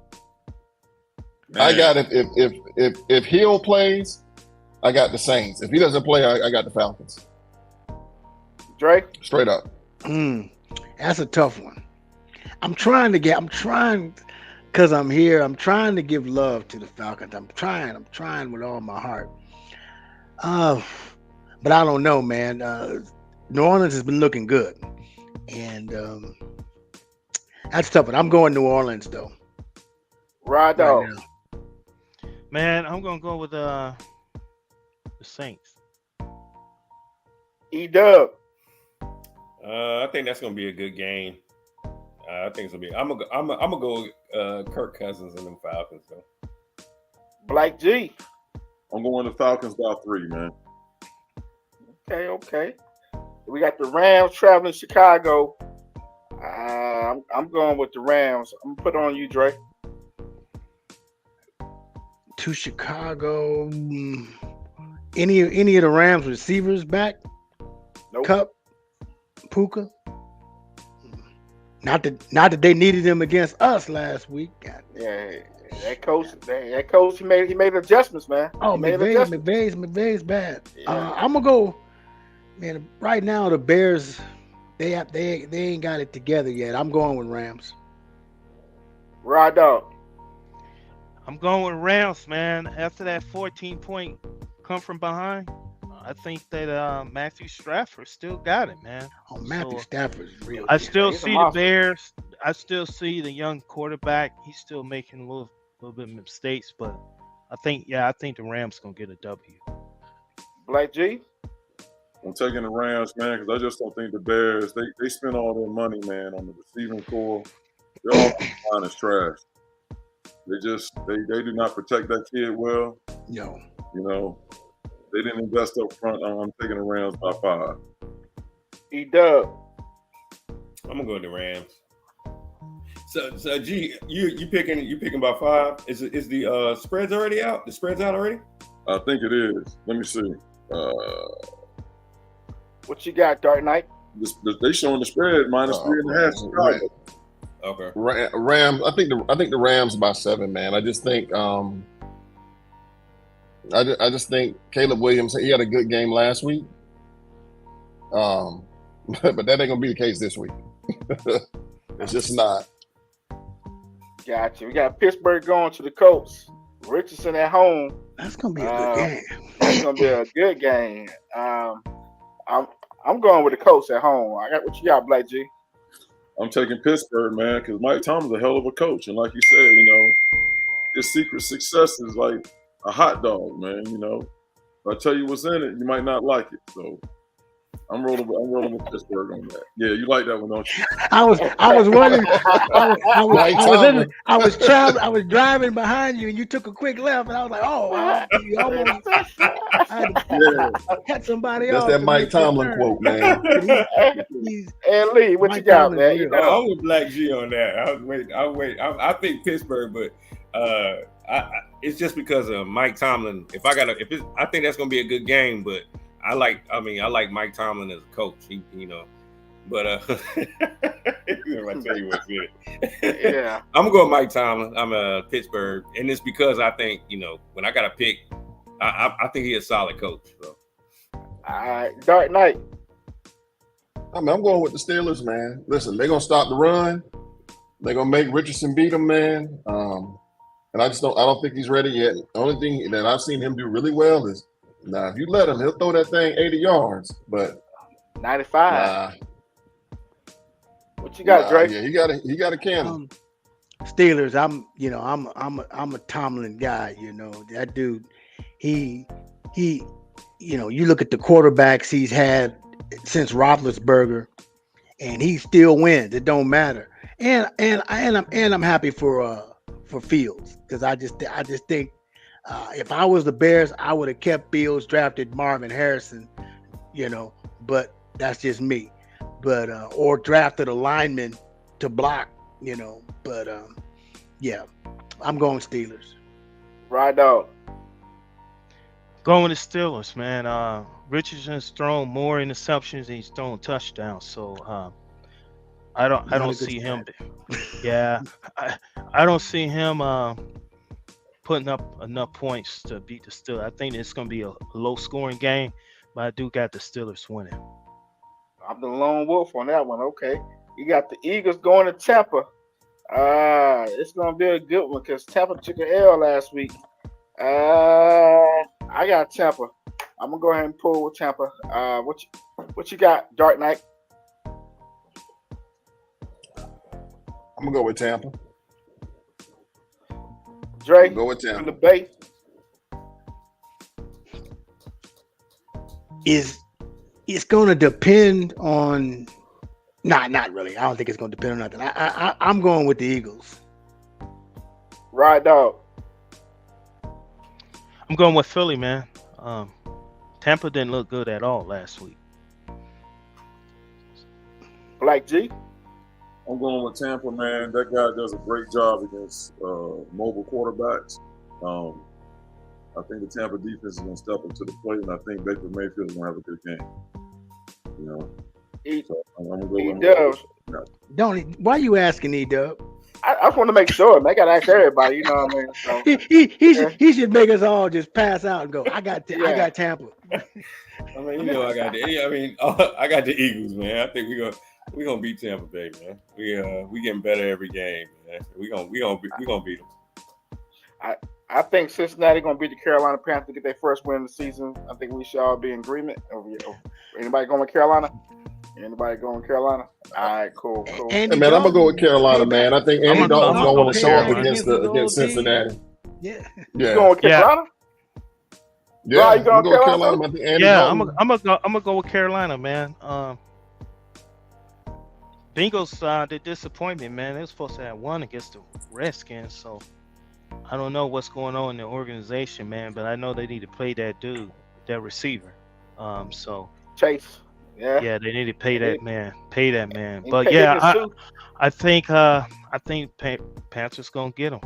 Man. I got if Hill plays, I got the Saints. If he doesn't play, I got the Falcons. Drake? Straight up. That's a tough one. I'm trying, because I'm here, I'm trying to give love to the Falcons. I'm trying with all my heart. But I don't know, man. New Orleans has been looking good. And that's tough. But I'm going New Orleans, though. Right now. Man, I'm going to go with the Saints. E-Dub. I think that's gonna be a good game. I think it's gonna be. I'm gonna go Kirk Cousins and them Falcons though. Black G. I'm going to Falcons by 3, man. Okay. We got the Rams traveling to Chicago. I'm going with the Rams. I'm gonna put it on you, Dre. To Chicago. Any of the Rams receivers back? Nope. Cup, Puka. Not that they needed him against us last week. God. Yeah, that coach, he made adjustments, man. Oh, McVay's bad. Yeah. I'm gonna go, man. Right now, the Bears, they ain't got it together yet. I'm going with Rams. Rod Dog. I'm going with Rams, man. After that 14-point come from behind, I think that Matthew Stafford still got it, man. Oh, Matthew Stafford is real. I still He's a see the monster. Bears. I still see the young quarterback. He's still making a little bit of mistakes, but I think the Rams gonna get a W. Black G. I'm taking the Rams, man, because I just don't think the Bears, they spend all their money, man, on the receiving core. Their offensive line is trash. They do not protect that kid well. Yo, You know, they didn't invest up front. I'm taking the Rams by 5. E-Dub. I'm gonna go with the Rams. So G, you picking by 5? Is the spreads already out? The spreads out already? I think it is. Let me see. What you got, Dark Knight? They showing the spread -3.5. Chicago. Okay. Rams. I think the Rams by 7, man. I just think I just think Caleb Williams, he had a good game last week. But that ain't gonna be the case this week. It's just not. Gotcha. We got Pittsburgh going to the Colts. Richardson at home. that's gonna be a good game. That's gonna be a good game. I'm going with the Colts at home. I got what you got, Black G. I'm taking Pittsburgh, man, because Mike Tomlin's a hell of a coach, and like you said, you know, his secret success is like a hot dog, man. You know, if I tell you what's in it, you might not like it. So I'm rolling with Pittsburgh on that. Yeah, you like that one, don't you? I was wondering. I was driving behind you, and you took a quick left, and I was like, "Oh, you almost cut somebody That's off." that Mike Tomlin quote, man. And Lee, what you got, man? You know, I'm with Black G on that. I'll wait. I think Pittsburgh, but it's just because of Mike Tomlin. I think that's gonna be a good game, but I like Mike Tomlin as a coach. He, you know, but if I tell you what's good, yeah, I'm gonna go Mike Tomlin. I'm a Pittsburgh, and it's because I think, you know, when I got to pick, I think he's a solid coach. So. All right, Dark Knight. I'm going with the Steelers, man. Listen, they're gonna stop the run. They're gonna make Richardson beat them, man. And I don't think he's ready yet. The only thing that I've seen him do really well is, if you let him, he'll throw that thing 80 yards. But 95. What you got, Drake? Yeah, he got a cannon. Steelers. I'm a Tomlin guy. You know, that dude. He. You know, you look at the quarterbacks he's had since Roethlisberger, and he still wins. It don't matter. And I'm happy for Fields, because I just think if I was the Bears, I would have kept Fields, drafted Marvin Harrison, you know, but that's just me. But or drafted a lineman to block, you know. But yeah, I'm going Steelers. Right out. Going with the Steelers, man. Richardson's thrown more interceptions than he's thrown touchdowns, so I don't see him. Yeah, I don't see him putting up enough points to beat the Steelers. I think it's going to be a low-scoring game, but I do got the Steelers winning. I'm the lone wolf on that one. Okay, you got the Eagles going to Tampa. It's going to be a good one because Tampa took an L last week. I got Tampa. I'm gonna go ahead and pull with Tampa. What you got, Dark Knight? I'm gonna go with Tampa. Drake, go with Tampa. In the Bay. It's gonna depend on. Not really. I don't think it's gonna depend on nothing. I'm going with the Eagles. Right, dog. I'm going with Philly, man. Tampa didn't look good at all last week. Black G. I'm going with Tampa, man. That guy does a great job against mobile quarterbacks. I think the Tampa defense is going to step up to the plate, and I think Baker Mayfield is going to have a good game. You know, so I'm going to go with Why are you asking E-Dub? I just want to make sure, man. I got to ask everybody, you know what I mean? So, he should make us all just pass out and go, I got Tampa. I mean, you know, I got the Eagles, man. I think we're gonna beat Tampa Bay, man. We getting better every game, man. We gonna beat them. I think Cincinnati gonna beat the Carolina Panthers to get their first win of the season. I think we should all be in agreement. Anybody going with Carolina? Anybody going with Carolina? All right, cool. Hey, man, I'm gonna go with Carolina, man. I think Andy Dalton's gonna want to show up against Cincinnati. Yeah. You going with Carolina? Yeah, you going with Carolina? I'm gonna go with Carolina, man. Bengals, the disappointment, man. They were supposed to have won against the Redskins, so I don't know what's going on in the organization, man. But I know they need to play that dude, that receiver. So Chase. Yeah. yeah, they need to pay that man. Pay that man. He But paid yeah, Higgins too. I think Panthers gonna get him.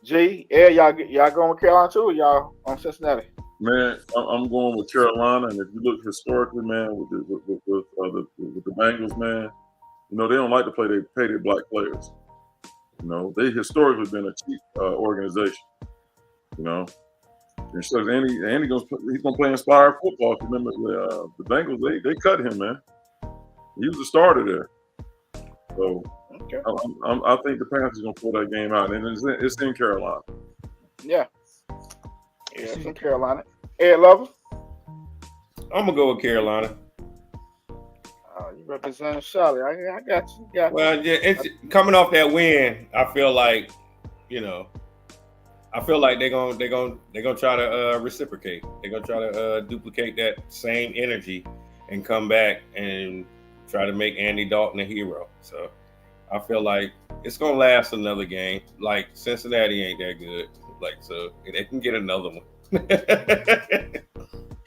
G, yeah, y'all going with Carolina too, or y'all on Cincinnati? Man, I'm going with Carolina, and if you look historically, man, with the Bengals, man, you know they don't like to pay their black players. You know they historically been a cheap organization. You know, and so he's gonna play inspired football. Remember the Bengals, they cut him, man. He was the starter there. So Okay. I think the Panthers gonna pull that game out, and it's in Carolina. Yeah. Yeah, it's in Carolina. Ed Lover? I'm gonna go with Carolina. You represent Charlotte. I got you. Well, yeah, it's coming off that win. I feel like, you know, they're gonna try to reciprocate. They're gonna try to duplicate that same energy and come back and try to make Andy Dalton a hero. So I feel like it's gonna last another game. Like Cincinnati ain't that good. Like so they can get another one.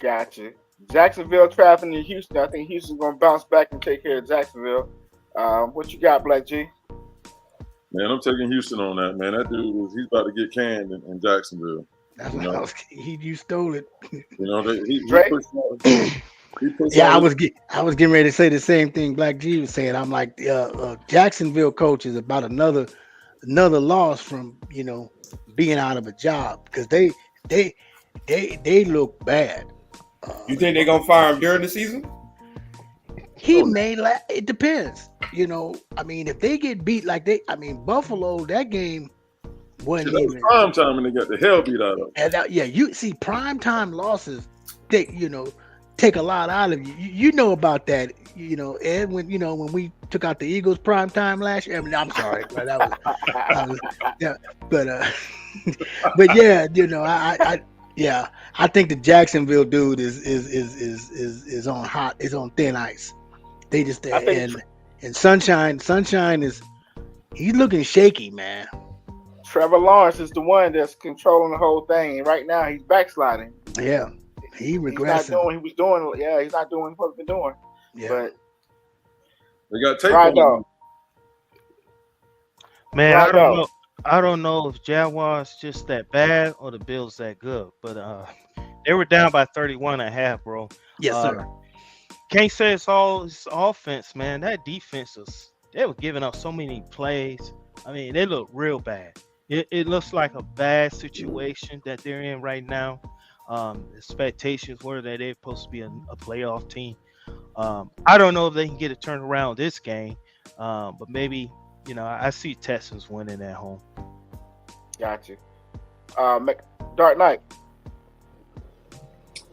Gotcha. Jacksonville traveling to Houston. I think Houston's gonna bounce back and take care of Jacksonville. What you got, Black G? Man, I'm taking Houston on that, man. That dude he's about to get canned in Jacksonville. That's what I was. You stole it. You know, he pushed Yeah, I was getting ready to say the same thing Black G was saying. I'm like, Jacksonville coach is about another loss from being out of a job because they look bad. You think they're gonna fire him during the season? It depends. I mean, if they get beat like Buffalo, that game wasn't even prime time, and they got the hell beat out of them. And you see, prime time losses take a lot out of you. You know about that, Ed. When we took out the Eagles prime time last year. I mean, I'm sorry, but that was yeah. But yeah, I think the Jacksonville dude is on thin ice. They just and Sunshine he's looking shaky, man. Trevor Lawrence is the one that's controlling the whole thing, and right now he's backsliding. Yeah, he's regressing. He's not doing what he was doing. Yeah, he's not doing what he's been doing. Yeah, but they got tape right on him. Man, Right I don't know if Jaguars just that bad or the Bills that good, but they were down by 31.5, bro. Yes, sir. Can't say it's all his offense, man. That defense they were giving up so many plays. I mean, they look real bad. It looks like a bad situation that they're in right now. Expectations were that they're supposed to be a playoff team. I don't know if they can get it turned around this game, but maybe, I see Texans winning at home. Gotcha. Dark Knight.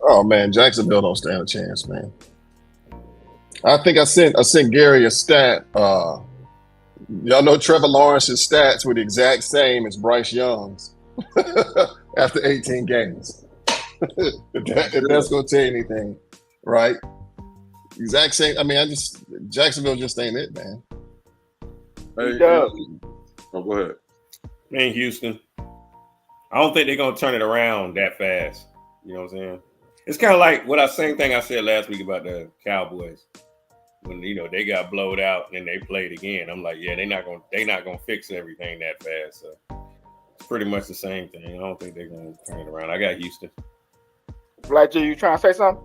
Oh man, Jacksonville don't stand a chance, man. I think I sent Gary a stat. Y'all know Trevor Lawrence's stats were the exact same as Bryce Young's after 18 games. if that's gonna tell you anything, right? Exact same. I mean, Jacksonville just ain't it, man. Hey, does. Oh, go ahead. Man, Houston. I don't think they're gonna turn it around that fast. You know what I'm saying? It's kind of like same thing I said last week about the Cowboys. When they got blowed out and they played again, I'm like, yeah, they're not gonna fix everything that fast. So it's pretty much the same thing. I don't think they're gonna turn it around. I got Houston. Black G, you trying to say something?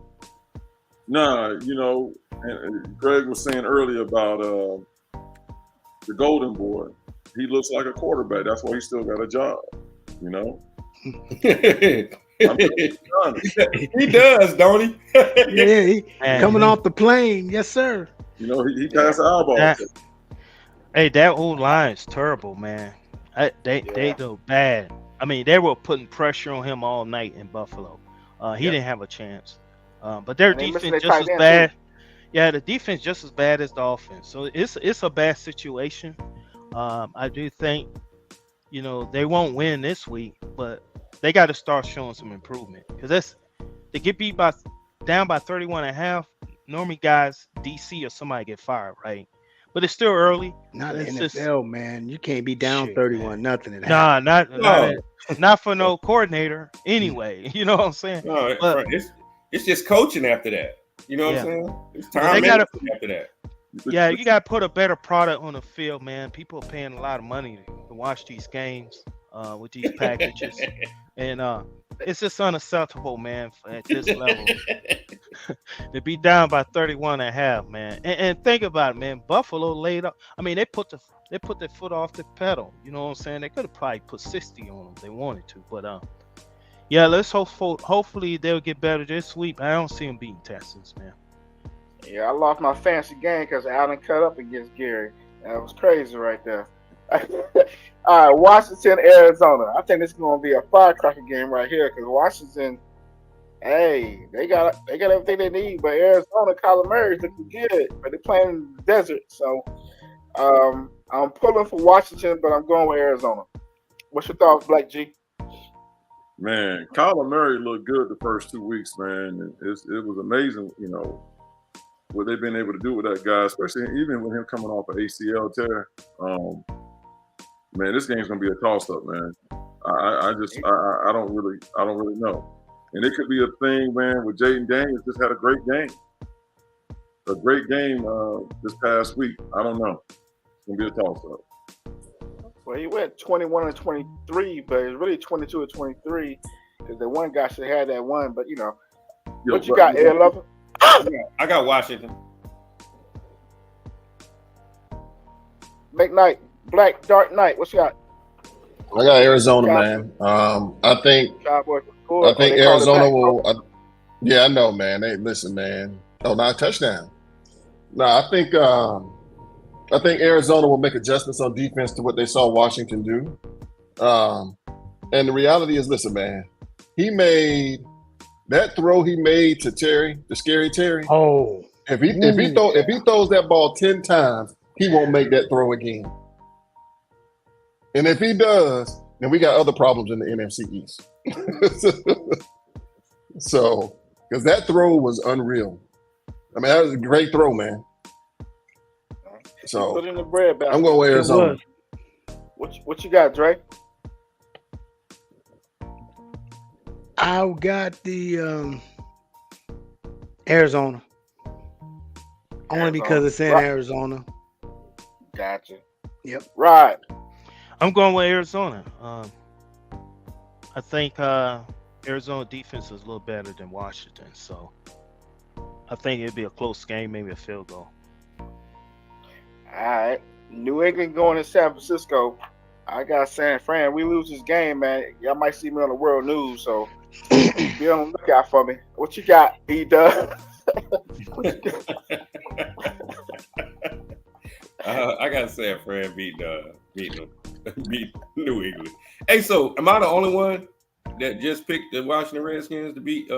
Nah, and Greg was saying earlier about the Golden Boy. He looks like a quarterback. That's why he still got a job. He does, don't he? Yeah, he coming off the plane. Yes, sir. He passed the eyeball test. Hey, that old line is terrible, man. They do bad. I mean, they were putting pressure on him all night in Buffalo. He didn't have a chance. But their defense just as bad. Too. Yeah, the defense just as bad as the offense. So it's a bad situation. I do think, they won't win this week, but they got to start showing some improvement because they get beat down by 31.5. normally guys, DC or somebody get fired, right? But it's still early. Not It's just NFL, man. You can't be down shit, 31 man. nothing at half. Nah, No, not for no coordinator anyway. You know what I'm saying? no, But it's just coaching after that. You know what yeah, I'm saying? It's but time they gotta management after that. yeah, you gotta put a better product on the field, man. People are paying a lot of money to watch these games with these packages, and it's just unacceptable, man, at this level to be down by 31 and a half, man. And think about it, man. Buffalo laid up. I mean, they put their foot off the pedal. You know what I'm saying? They could have probably put 60 on them if they wanted to, but yeah, let's hopefully they'll get better this week. I don't see them beating Texans, man. Yeah, I lost my fancy game because Allen cut up against Gary. That was crazy right there. All right, Washington, Arizona. I think this is going to be a firecracker game right here because Washington, hey, they got everything they need, but Arizona, Kyler Murray's looking good, but they're playing in the desert. So I'm pulling for Washington, but I'm going with Arizona. What's your thoughts, Black G? Man, Kyler Murray looked good the first 2 weeks, man. It was amazing, you know, what they've been able to do with that guy, especially even with him coming off an ACL tear. Man, this game's gonna be a toss-up, man. I don't really know, and it could be a thing, man. With Jaden Daniels, just had a great game this past week. I don't know. It's gonna be a toss-up. Well, he went 21 and 23, but it's really 22 and 23 because the one guy should have had that one. But you know, what you got, Ed Lover? I got Washington. McKnight, Black Dark Knight. What you got? I got Arizona, man. I think Arizona will. Yeah, I know, man. Hey, listen, man. Oh, not a touchdown. No, I think Arizona will make adjustments on defense to what they saw Washington do. And the reality is, listen, man, he made that throw he made to Terry, the scary Terry. Oh, if he throws that ball 10 times, he won't make that throw again. And if he does, then we got other problems in the NFC East. So, because that throw was unreal. I mean, that was a great throw, man. So put in the bread basket. I'm going with Arizona. What you got, Dre? I got the Arizona. Only because it's in Arizona. Gotcha. Yep. Right. I'm going with Arizona. I think Arizona defense is a little better than Washington, so I think it'd be a close game, maybe a field goal. All right. New England going to San Francisco. I got San Fran. We lose this game, man. Y'all might see me on the world news, so be on the lookout for me. What you got, E-Dub? I got San Fran beat New England. Hey, so am I the only one that just picked the Washington Redskins to beat?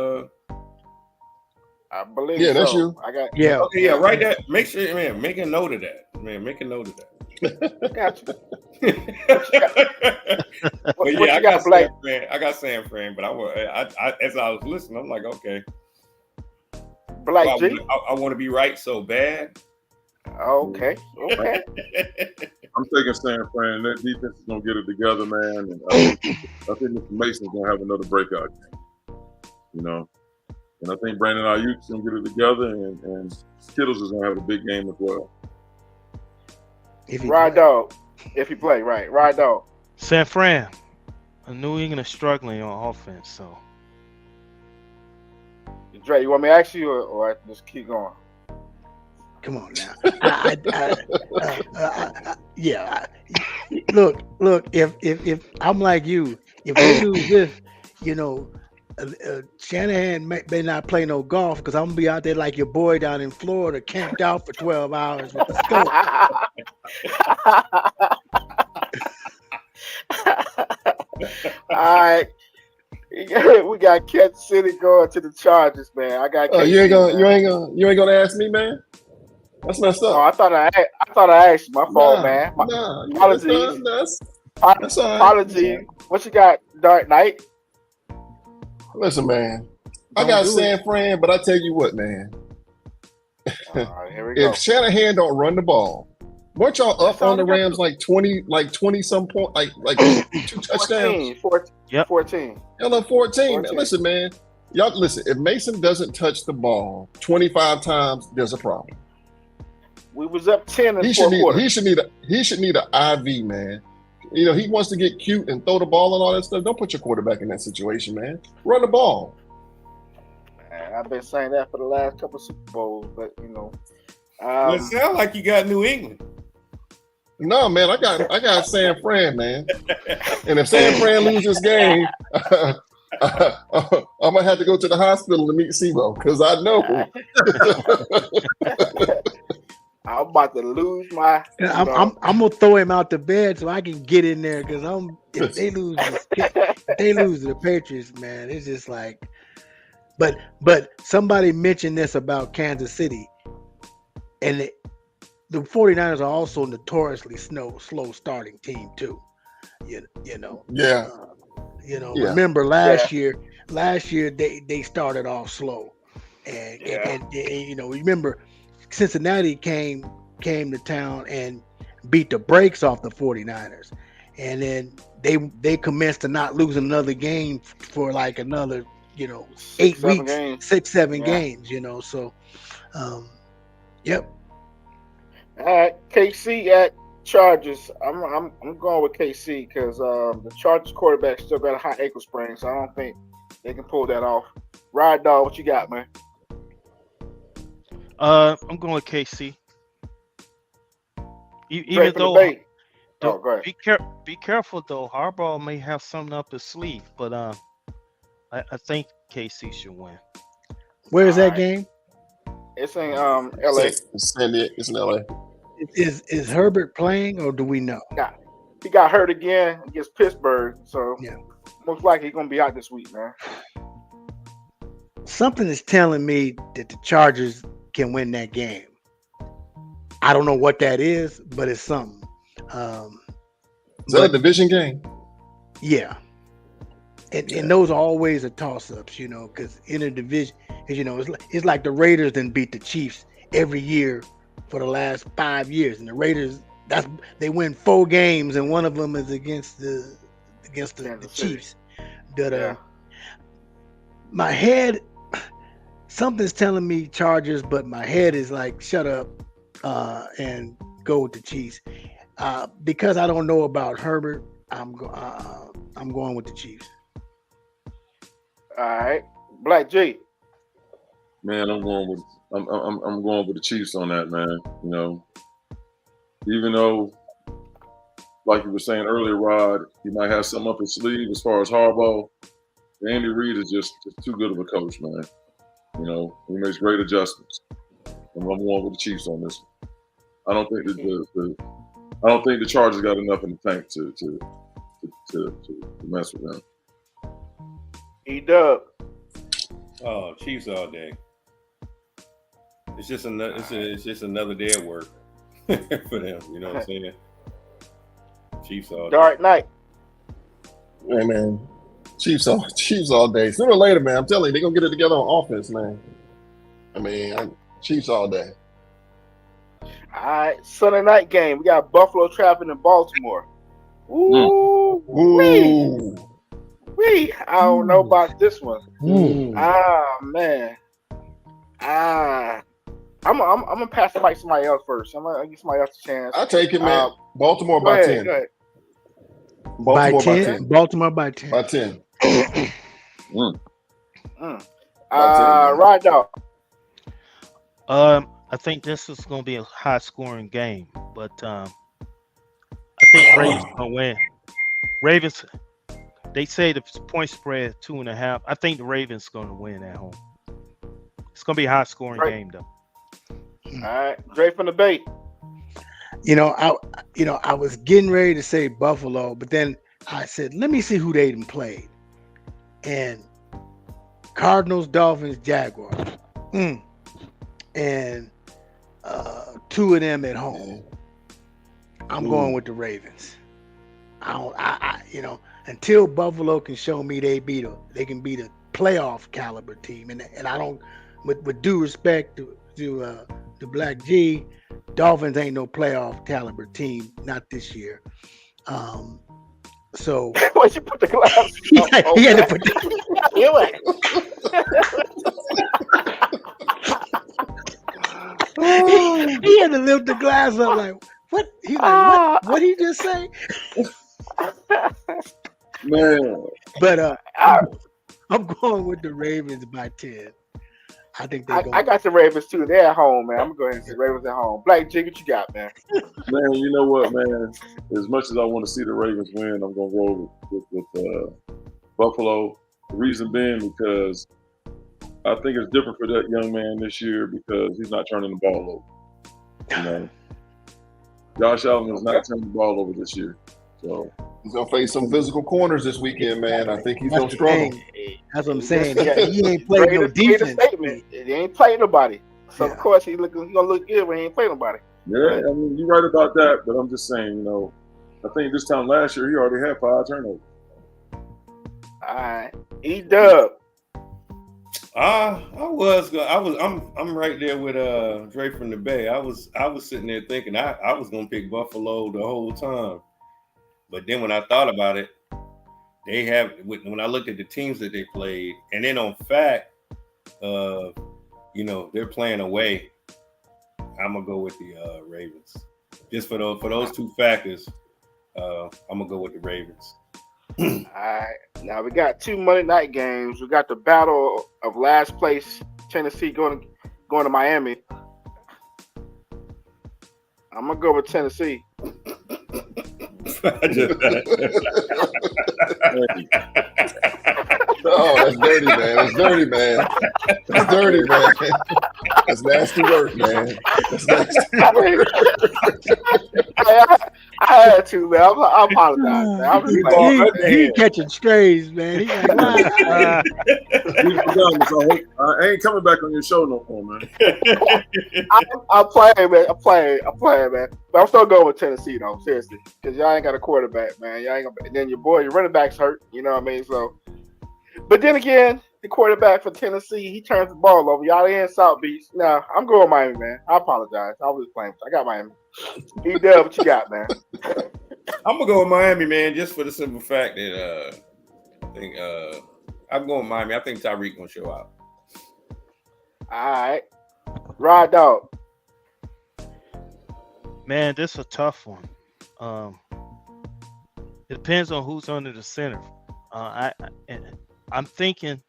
I believe. Yeah, so. That's you. I got. Yeah. Okay, yeah. Write that. Make sure, man. Make a note of that, man. Make a note of that. Gotcha. But yeah, I got San Fran. I got San Fran, but I as I was listening, I'm like, okay. Black G. I want to be right so bad. Okay. I'm taking San Fran. That defense is gonna get it together, man. And I think Mr. Mason's gonna have another breakout game. You know, and I think Brandon Ayuk's gonna get it together, and Skittles is gonna have a big game as well. Ride dog. If you play right, ride dog. San Fran. New England is struggling on offense, so. Dre, you want me to ask you, or I just keep going? Come on now. Yeah. Look. If I'm like you, if we lose this, you know, Shanahan may not play no golf because I'm gonna be out there like your boy down in Florida, camped out for 12 hours with the skunk. All right. We got Kansas City going to the Chargers, man. I got. Oh, you ain't gonna ask me, man. That's messed up. Oh, I thought I asked you. My fault, man. Apologies. That's all right. Apologies. What you got, Dark Knight? Listen, man. I got San Fran, but I tell you what, man. Here we go. If Shanahan don't run the ball, weren't y'all up That's all on the they gotta Rams do. like 20 some point, like 2 touchdowns? 14. Yep. 14. Y'all up 14. 14. Listen, man. Y'all listen. If Mason doesn't touch the ball 25 times, there's a problem. We was up 10 in He the should fourth need. quarter. He should need an IV, man. You know, he wants to get cute and throw the ball and all that stuff. Don't put your quarterback in that situation, man. Run the ball. Man, I've been saying that for the last couple of Super Bowls, but you know, Well, it sounds like you got New England. No, man. I got San Fran, man. And if San Fran loses this game, I'm gonna have to go to the hospital to meet SIBO because I know. I'm about to lose my. I'm gonna throw him out the bed so I can get in there because if they lose to the Patriots, man, it's just like. But somebody mentioned this about Kansas City, and the 49ers are also notoriously slow starting team too. You know. Yeah. Yeah. Yeah. Remember last year they started off slow, and you know, remember Cincinnati came to town and beat the brakes off the 49ers, and then they commenced to not lose another game for like another 8 weeks, games. 6-7 games, so yep. All right, KC at Chargers. I'm going with KC because the Chargers quarterback still got a high ankle sprain, so I don't think they can pull that off. Ride dog, what you got, man? I'm going with KC. Even though, go ahead. Be careful though. Harbaugh may have something up his sleeve, but I think KC should win. Where is that game? It's in LA. It's in LA. Is Herbert playing, or do we know? He got hurt again against Pittsburgh, so yeah, most likely he's gonna be out this week, man. Something is telling me that the Chargers can win that game. I don't know what that is, but it's something. Is that a division game? Yeah. And those are always a toss-ups, because in a division, it's like the Raiders then beat the Chiefs every year for the last 5 years, and the Raiders they win 4 games, and one of them is against the Chiefs. But my head, something's telling me Chargers, but my head is like, shut up and go with the Chiefs. Because I don't know about Herbert, I'm going with the Chiefs. All right, Black J. Man, I'm going with the Chiefs on that, man. Even though, like you were saying earlier, Rod, he might have something up his sleeve as far as Harbaugh. Andy Reid is just too good of a coach, man. He makes great adjustments. I'm going with the Chiefs on this one. I don't think the Chargers got enough in the tank to mess with them. E-Dub. Oh, Chiefs all day. It's just another day at work for them. You know what I'm saying? Chiefs all day. Dark Knight. Hey, man. Chiefs all day. Sooner or later, man, I'm telling you, they're going to get it together on offense, man. Chiefs all day. All right, Sunday night game. We got Buffalo traveling to Baltimore. Ooh. Wee. I don't know about this one. Man. I'm gonna pass the mic to somebody else first. I'm gonna give somebody else a chance. I'll take it, man. Baltimore Go by ahead, 10. Go ahead. Baltimore by 10. Baltimore by 10. By 10. Right now. I think this is going to be a high-scoring game, but I think Ravens going to win. Ravens, they say the point spread 2.5. I think the Ravens going to win at home. It's going to be a high-scoring game, though. All right, Dre from the Bay. I was getting ready to say Buffalo, but then I said, let me see who they done played. And Cardinals, Dolphins, Jaguars. And 2 of them at home. I'm going with the Ravens. Until Buffalo can show me they can beat a playoff caliber team, and I don't, with due respect to Black G, Dolphins ain't no playoff caliber team, not this year. So Why you put the glass? he had to put he had to lift the glass up like what? He's like what? What he just say? Man, But I'm going with the Ravens by 10. I think they go. I got the Ravens too. They're at home, man. I'm gonna go ahead and say Ravens at home. Black Jig, what you got, man? man, you know what, man? As much as I want to see the Ravens win, I'm gonna roll with Buffalo. The reason being because I think it's different for that young man this year because he's not turning the ball over. You know, Josh Allen is not turning the ball over this year. So he's gonna face some physical corners this weekend, man. I think he's gonna struggle. That's what I'm saying. He ain't playing no defense. He ain't playing nobody. So of course he's gonna look good when he ain't playing nobody. Yeah, I mean you're right about that, but I'm just saying, you know, I think this time last year he already had 5 turnovers. All right, E-Dub. I'm right there with Dre from the Bay. I was sitting there thinking I was gonna pick Buffalo the whole time, but then when I thought about it, when I looked at the teams that they played, and then on fact, you know, they're playing away. I'm gonna go with the Ravens. Just for those two factors, I'm gonna go with the Ravens. All right, now we got 2 Monday night games. We got the battle of last place Tennessee going to Miami. I'm gonna go with Tennessee. Oh, that's dirty, man. That's dirty, man. That's dirty, man. That's nasty work, man. That's nasty work. I had to, man. I apologize, man. I was like, he catching strays, man. He like, wow. I ain't coming back on your show no more, man. I'm playing, man. I'm playing, man. But I'm still going with Tennessee, though. Seriously, because y'all ain't got a quarterback, man. Y'all ain't gonna, and then your running back's hurt. You know what I mean? So, but then again, the quarterback for Tennessee, he turns the ball over. Y'all in South Beach. Nah, I'm going Miami, man. I apologize. I was playing. I got Miami. E-Dub, what you got, man? I'm gonna go with Miami, man, just for the simple fact that I think I'm going with Miami. I think Tyreek gonna show out. All right, Rod Dog. Man, this is a tough one. It depends on who's under the center. I'm thinking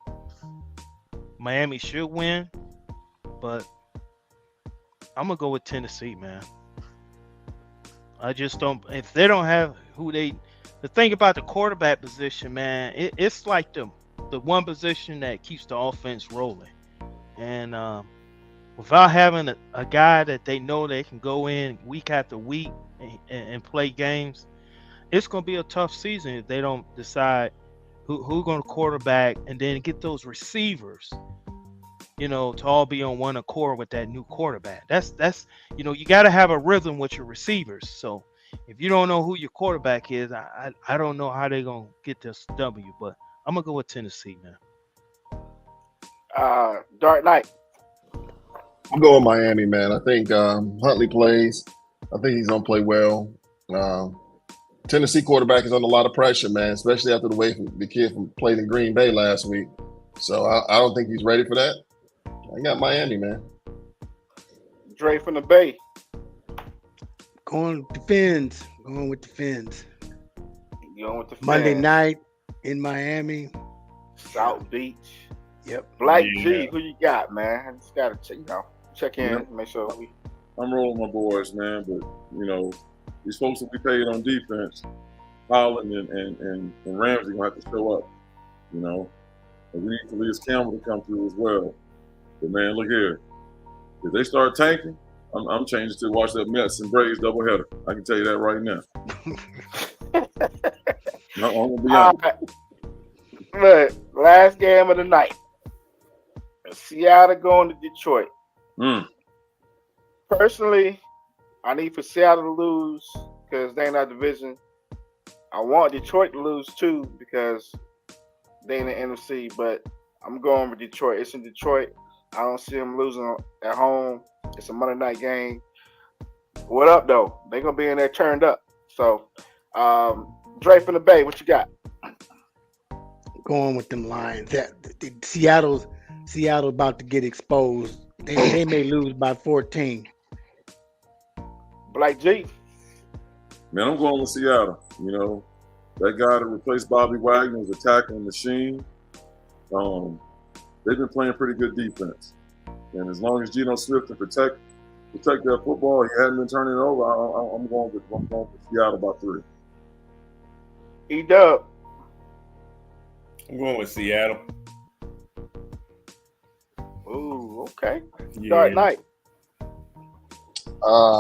Miami should win, but I'm gonna go with Tennessee, man. I just don't. If they don't have the thing about the quarterback position, man, it's like the one position that keeps the offense rolling, and without having a guy that they know they can go in week after week and play games, it's gonna be a tough season if they don't decide who's going to quarterback and then get those receivers, you know, to all be on one accord with that new quarterback. That's you know, you got to have a rhythm with your receivers. So if you don't know who your quarterback is, I don't know how they're going to get this W, but I'm going to go with Tennessee, man. Dark Knight. I'm going Miami, man. I think Huntley plays. I think he's going to play well. Tennessee quarterback is under a lot of pressure, man, especially after the way the kid played in Green Bay last week. So I don't think he's ready for that. I got Miami, man. Dre from the Bay. Going with the Fins. Going with the Fins. Going with the Fins. Monday night in Miami. South Beach. Yep. Black G, who you got, man? I just gotta check in, make sure we. I'm rolling my boys, man, but you know, we're supposed to be paid on defense. Holland and Ramsey gonna have to show up, you know. And we need Khalil Campbell to come through as well. But man, look here. If they start tanking, I'm changing to watch that Mets and Braves doubleheader. I can tell you that right now. No, I'm gonna be honest. Look, last game of the night. Seattle going to Detroit. Personally, I need for Seattle to lose because they in our division. I want Detroit to lose too because they in the NFC, but I'm going with Detroit. It's in Detroit. I don't see them losing at home. It's a Monday night game. What up, though? They gonna be in there turned up. So, Dre from the Bay, what you got? Going with them Lions. Seattle about to get exposed. They may lose by 14. Black G. Man, I'm going with Seattle. You know, that guy that replaced Bobby Wagner is a tackling machine. They've been playing pretty good defense. And as long as Geno Smith can protect that football, he hadn't been turning it over. I'm going with Seattle by 3. E-Dub. I'm going with Seattle. Ooh, okay. Yeah. Dark Knight.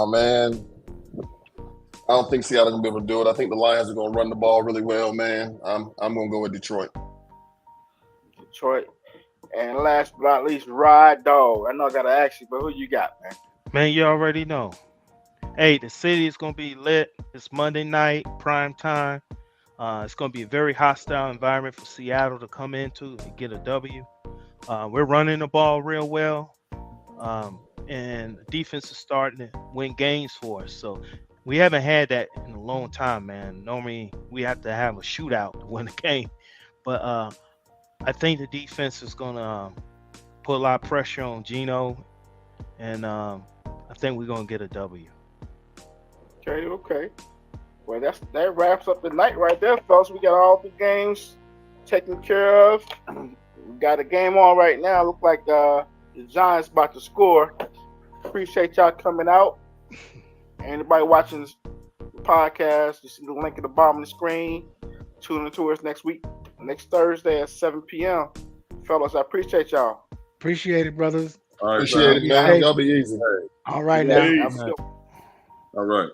Man, I don't think Seattle can be able to do it. I think the Lions are going to run the ball really well, man. I'm going to go with Detroit. Detroit. And last but not least, Ride Dog. I know I got to ask you, but who you got, man? Man, you already know. Hey, the city is going to be lit. It's Monday night, prime time. It's going to be a very hostile environment for Seattle to come into and get a W. We're running the ball real well. And the defense is starting to win games for us. So we haven't had that in a long time, man. Normally, we have to have a shootout to win a game. But I think the defense is going to put a lot of pressure on Geno. And I think we're going to get a W. Okay. Well, that wraps up the night right there, folks. We got all the games taken care of. We got a game on right now. Look like the Giants about to score. Appreciate y'all coming out. Anybody watching this podcast, you see the link at the bottom of the screen. Tune into us next Thursday at 7 p.m. Fellas, I appreciate y'all. Appreciate it, brothers. All right, Appreciate it, man. Y'all be easy. All right, Yeah, now. have a good one. All right.